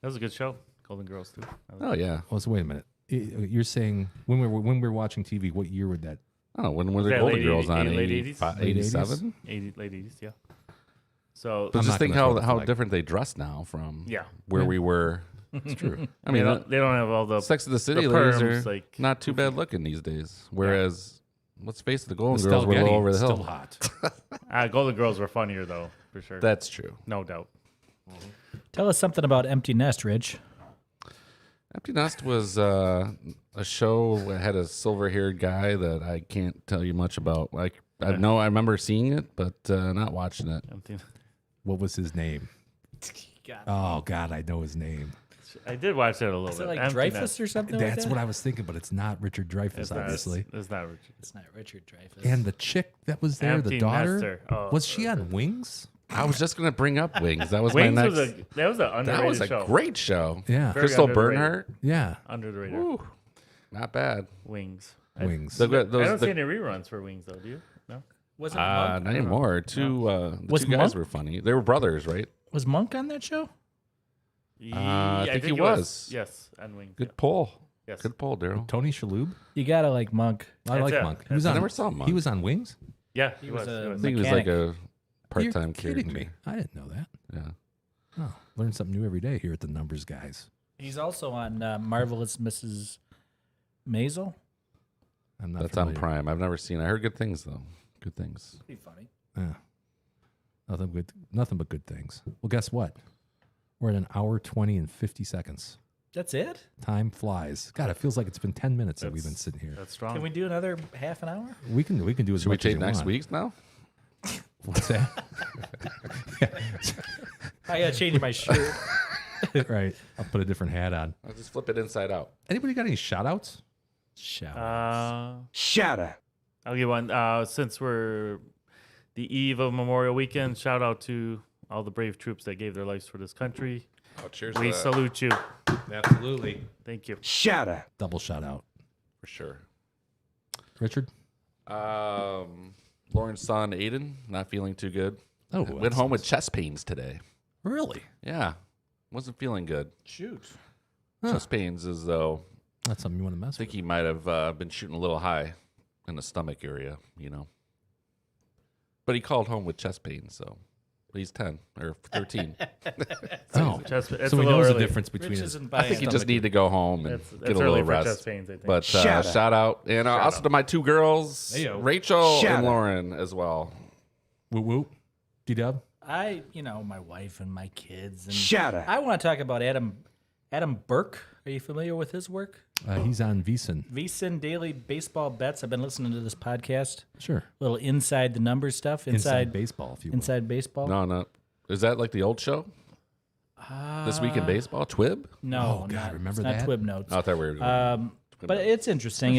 That was a good show. Golden Girls too. Oh yeah. Well, so wait a minute. You're saying when we were watching TV, what year would that? Oh, when were the that Golden late Girls on? 80s? Late 85, 80s? 87? Late 80s, yeah. So But I'm just not think gonna throw the how flag. different they dress now from yeah, where we were. It's true. I mean, they don't have all the Sex of the City the ladies perms, are like- not too bad looking these days. Whereas, let's face it, the Golden Estelle Girls were a little Getty, over the hill. still hot. Golden Girls were funnier though, for sure. That's true. No doubt. Tell us something about Empty Nest, Rich. Empty Nest was a show that had a silver-haired guy that I can't tell you much about. Like I remember seeing it, but not watching it. What was his name? Oh God, I know his name. I did watch it a little Is bit. it like Empty Dreyfus Nest. or something That's like that? what I was thinking, but it's not Richard Dreyfuss, It's not- obviously. It's not Richard. It's not Richard Dreyfus. And the chick that was there, the Empty daughter, Nester. Oh, was she on Wings? I was just gonna bring up Wings. That was Wings my was next. that was an underrated That was a show. great show. Yeah, Very Crystal underrated. Bernhardt. yeah, Under the radar. Woo, not bad. Wings. Wings. The- I those- don't the- see any reruns for Wings though. Do you? No. was it not Monk? anymore. The Was two guys Monk- were funny. They were brothers, right? Was Monk on that show? I think he was. Yes, and Wings. Good pull. Yes. Good pull, Daryl. Tony Shalhoub. You gotta like Monk. I That's like it. Monk. He was I on. never saw Monk. He was on Wings. Yeah, He he was was. a he I was. think he was like mechanic. a part-time You're character. kidding me. I didn't know that. Yeah. Oh, learn something new every day here at the Numbers Guys. He's also on Marvelous Mrs. Maisel. I'm not. That's on familiar. Prime. I've never seen it. I heard good things, though. Good things. Pretty funny. Yeah. Nothing but good things. Well, guess what? We're at an hour 20 and 50 seconds. That's it? Time flies. God, it feels like it's been 10 minutes that we've been That's- sitting here. That's strong. Can we do another half an hour? We can do as Should we much as take you next want. week's now? What's that? I gotta change my shirt. Right. I'll put a different hat on. I'll just flip it inside out. Anybody got any shout outs? Shout. Shatter. I'll give one. Since we're the eve of Memorial Weekend, shout out to all the brave troops that gave their lives for this country. Oh, cheers We to that, salute you. Absolutely. Thank you. Shatter. Double shout out. for sure. Richard? Lauren's son, Aiden, not feeling too good. Oh, Went home with chest pains today. Really? Yeah. Wasn't feeling good. Shoot. Chest pains as though That's something you want to I mess think with. he might have been shooting a little high in the stomach area, you know. But he called home with chest pains, so he's 10 or 13. Oh, Chest, it's so a he little knows early. the difference between Rich his. isn't I think he just need to go home and That's get a early little for rest. chest pains, I think. But Shout out. shout out. And also to my two girls, Heyo. Rachel Shout and out. Lauren as well. Whoop whoop. D-Dub? My wife and my kids. And Shatter. I want to talk about Adam Burke. Are you familiar with his work? He's on VEASAN. VSiN Daily Baseball Bets. I've been listening to this podcast. Sure. Little inside the numbers stuff. Inside baseball, if you will. Inside baseball. No. Is that like the old show? This Week in Baseball? Twib? No, Oh, God, not, remember it's not that? Twib Notes. Oh, I thought we were going But it's interesting.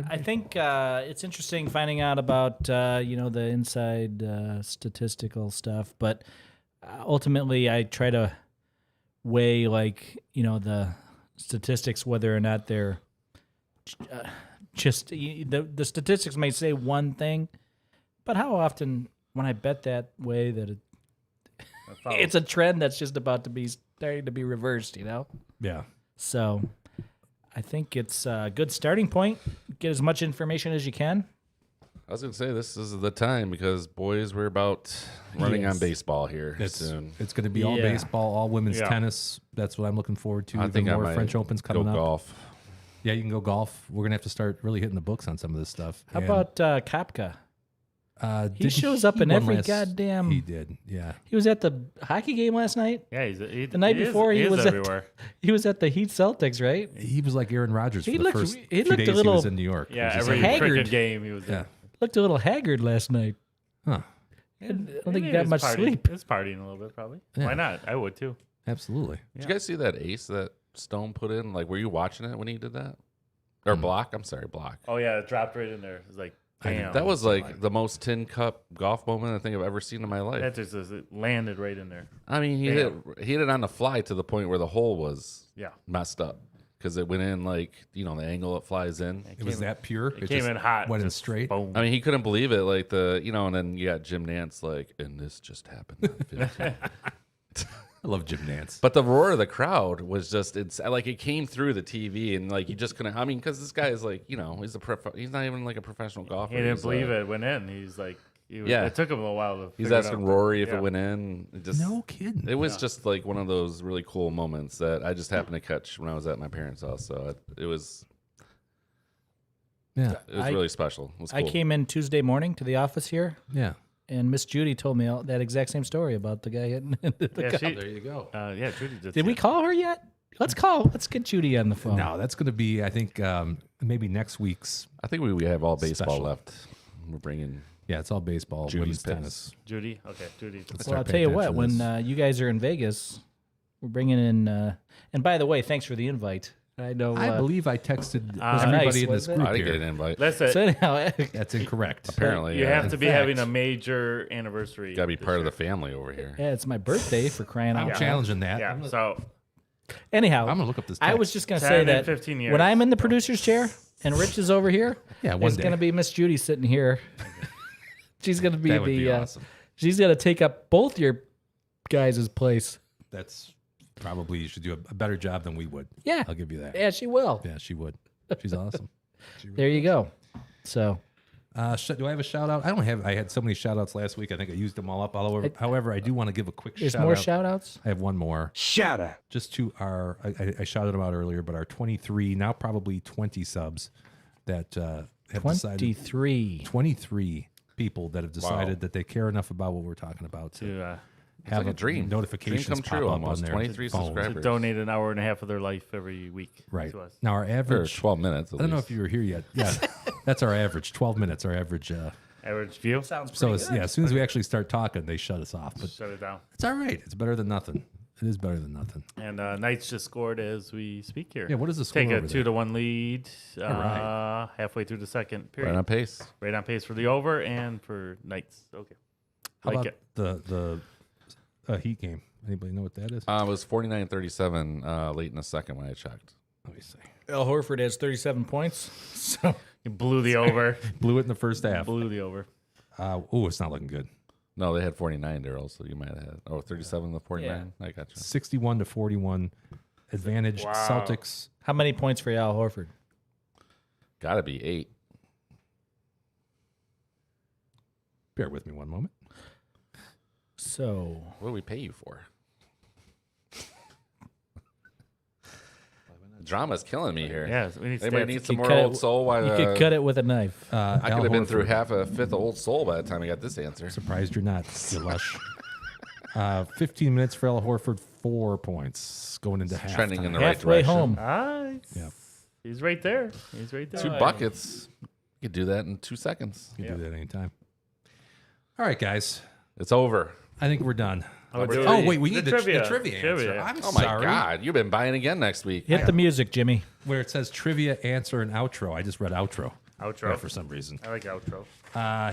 I think it's interesting finding out about the inside statistical stuff. But ultimately, I try to weigh the statistics, whether or not they're just the statistics may say one thing, but how often when I bet that way that it's a trend that's just about to be starting to be reversed, Yeah. So I think it's a good starting point. Get as much information as you can. I was going to say, this is the time because, boys, we're about running on Yes. baseball here It's soon. going to be all Yeah. baseball, all women's Yeah. tennis. That's what I'm looking forward to. I Even think I more might French Opens go coming up. golf. Yeah, you can go golf. We're going to have to start really hitting the books on some of this stuff. How And, about Kopka? He didn't shows up he in won every last- goddamn. He did, yeah. He was at the hockey game last night. Yeah, The night before he is was everywhere. He was at the Heat Celtics, right? He was like Aaron Rodgers for He the looked- first he few looked a days he little- was in New York. Yeah, He was just every like- Haggard. freaking game he was in. Yeah. Looked a little haggard last night. Huh. I don't think Maybe he got was much partying. sleep. He was partying a little bit, probably. Yeah. Why not? I would too. Absolutely. Did you guys see that ace that Stone put in? Like, were you watching it when he did that? Or block? I'm sorry, block. Oh yeah, it dropped right in there. It was like, damn. That was like the most tin cup golf moment I think I've ever seen in my life. That just it landed right in there. I mean, he hit it on the fly to the point where the hole was Yeah. messed up because it went in like, the angle it flies in. It was that pure. It came just in hot. Went in just straight. Boom. I mean, he couldn't believe it. Like and then you got Jim Nance like, and this just happened. on 15." I love Jim Nance. But the roar of the crowd was just, it's like it came through the TV and like you just couldn't, I mean, because this guy is like, he's he's not even like a professional golfer. He didn't He's, believe it went in. He's like, Yeah. It took him a while to. He's figure it asking out. Rory if Yeah. it went in. It just, No kidding. It was just like one of those really cool moments that I just happened to catch when I was at my parents' house. So it was Yeah. really special. It was cool. I came in Tuesday morning to the office here, Yeah. and Miss Judy told me that exact same story about the guy hitting into the Yeah, cup. she, There you go. yeah, Judy did. Did we call her yet? Let's get Judy on the phone. No, that's going to be, I think, maybe next week's. I think we have all baseball Special. left. We're bringing. Yeah, it's all baseball, Judy's women's picks. tennis. Judy? Okay, Judy. Let's Well, start I'll tell paying you what. attention to When this. you guys are in Vegas, we're bringing in. And by the way, thanks for the invite. I know. I believe I texted nice, everybody in this wasn't it? group I didn't get here. an invite. Listen, So anyhow, That's incorrect. Apparently, you yeah. have to be fact- having a major anniversary. Got to be this part of year. the family over here. yeah, it's my birthday for crying out I'm loud. challenging that. Yeah. I'm So Anyhow, going to look up this I text. was just going to 10 say and that 15 years. when I'm in the producer's chair and Rich is over here, Yeah, one there's day. going to be Miss Judy sitting here. She's going to be That would the. be awesome. She's going to take up both your guys' place. That's probably, you should do a better job than we would. Yeah. I'll give you that. Yeah, she will. Yeah, she would. She's awesome. There you go. So Do I have a shout out? I don't have. I had so many shout outs last week. I think I used them all up. However, I do want to give a quick there's shout more out. shout outs. I have one more. Shatter. Just to our, I shouted them out earlier, but our 23, now probably 20 subs that have decided. 23 people that have decided that they care enough about what we're talking about to to have like a dream. notifications Dream come pop true up almost. on their 23 phones. subscribers. donate an hour and a half of their life every week. Right. To us. Now our For average, 12 minutes. I don't know if you were here yet. Yeah, that's our average. 12 minutes, our average Average view. Sounds So pretty good. as soon as we actually start talking, they shut us off. But Shut it down. it's all right. It's better than nothing. It is better than nothing. And Knights just scored as we speak here. Yeah, what is the score Take a over there? 2-1 lead right. halfway through the second period. Right on pace. Right on pace for the over and for Knights. Okay. How Like about it. the Heat game? Anybody know what that is? It was 49-37 late in the second when I checked. Let me see. Al Horford has 37 points. So You blew the over. Blew it in the first half. Blew the over. It's not looking good. No, they had 49, Daryl, so you might have had 37 to 49. I got you. 61-41 advantage. Wow. Celtics. how many points for Al Horford? Got to be 8. Bear with me one moment. So What do we pay you for? Drama's killing me here. Yeah, we need Anybody stats. need some You more cut old it- soul? While, you could cut it with a knife. I could have been through half a fifth of old soul by the time I got this answer. Surprised you're not, you lush. 15 minutes for Al Horford, 4 points going into half. Trending in the right Halfway direction. home. Yep. He's right there. He's right there. 2 buckets. You could do that in 2 seconds. You can do that anytime. All right, guys. It's over. I think we're done. Oh, do Oh, it. wait, we need the trivia answer. Trivia. I'm Oh my sorry. God, you've been buying again next week. Hit the music, Jimmy. Where it says trivia answer and outro. I just read outro. Outro. Yeah, for some reason. I like outro.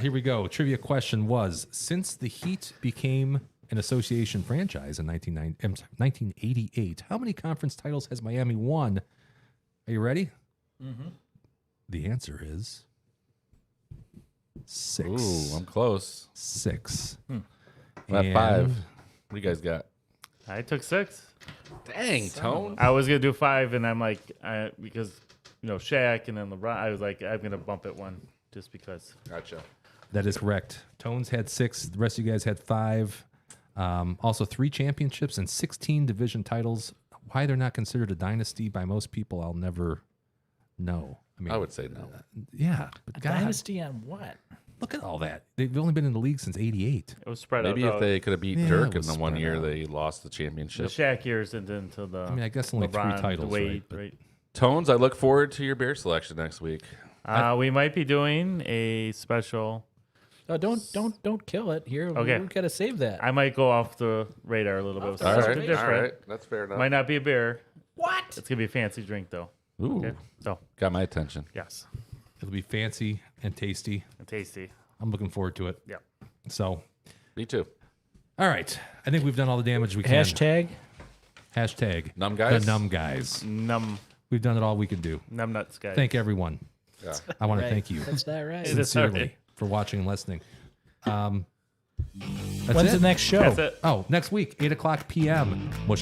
Here we go. Trivia question was, since the Heat became an association franchise in 1988, how many conference titles has Miami won? Are you ready? Mm-hmm. The answer is 6. Ooh, I'm close. 6. I'm at 5. What do you guys got? I took 6. Dang, Tone. I was gonna do 5, and I'm like, because Shaq and then LeBron. I was like, I'm gonna bump it 1 just because. Gotcha. That is correct. Tones had 6. The rest of you guys had 5. Also 3 championships and 16 division titles. Why they're not considered a dynasty by most people, I'll never know. I mean, I would say no. yeah. But God, Dynasty on what? look at all that. They've only been in the league since '88. It was spread Maybe out. if they could have beat Yeah, Dirk it in was the one spread year out. they lost the the championship. Shaq years and then to the. I mean, I guess only LeBron, 3 titles, the Wade, right? But right? Tones, I look forward to your beer selection next week. We might be doing a special. Oh, don't kill it here. Okay. We've got to save that. I might go off the radar a little bit. with All something right, different. all right. That's fair enough. Might not be a beer. What? It's gonna be a fancy drink though. Ooh, Okay. So got my attention. yes, it'll be fancy and tasty. and tasty. I'm looking forward to it. Yeah. So, Me too. all right. I think we've done all the damage we can. Hashtag. Numb guys? The numb guys. Numb We've done it all we can do. nuts, guys. Thank everyone. Yeah. I want to Right. thank you That's not right. It is. sincerely alright. for watching and listening. That's When's it? the next show? That's it. Oh, next week, 8:00 p.m., which will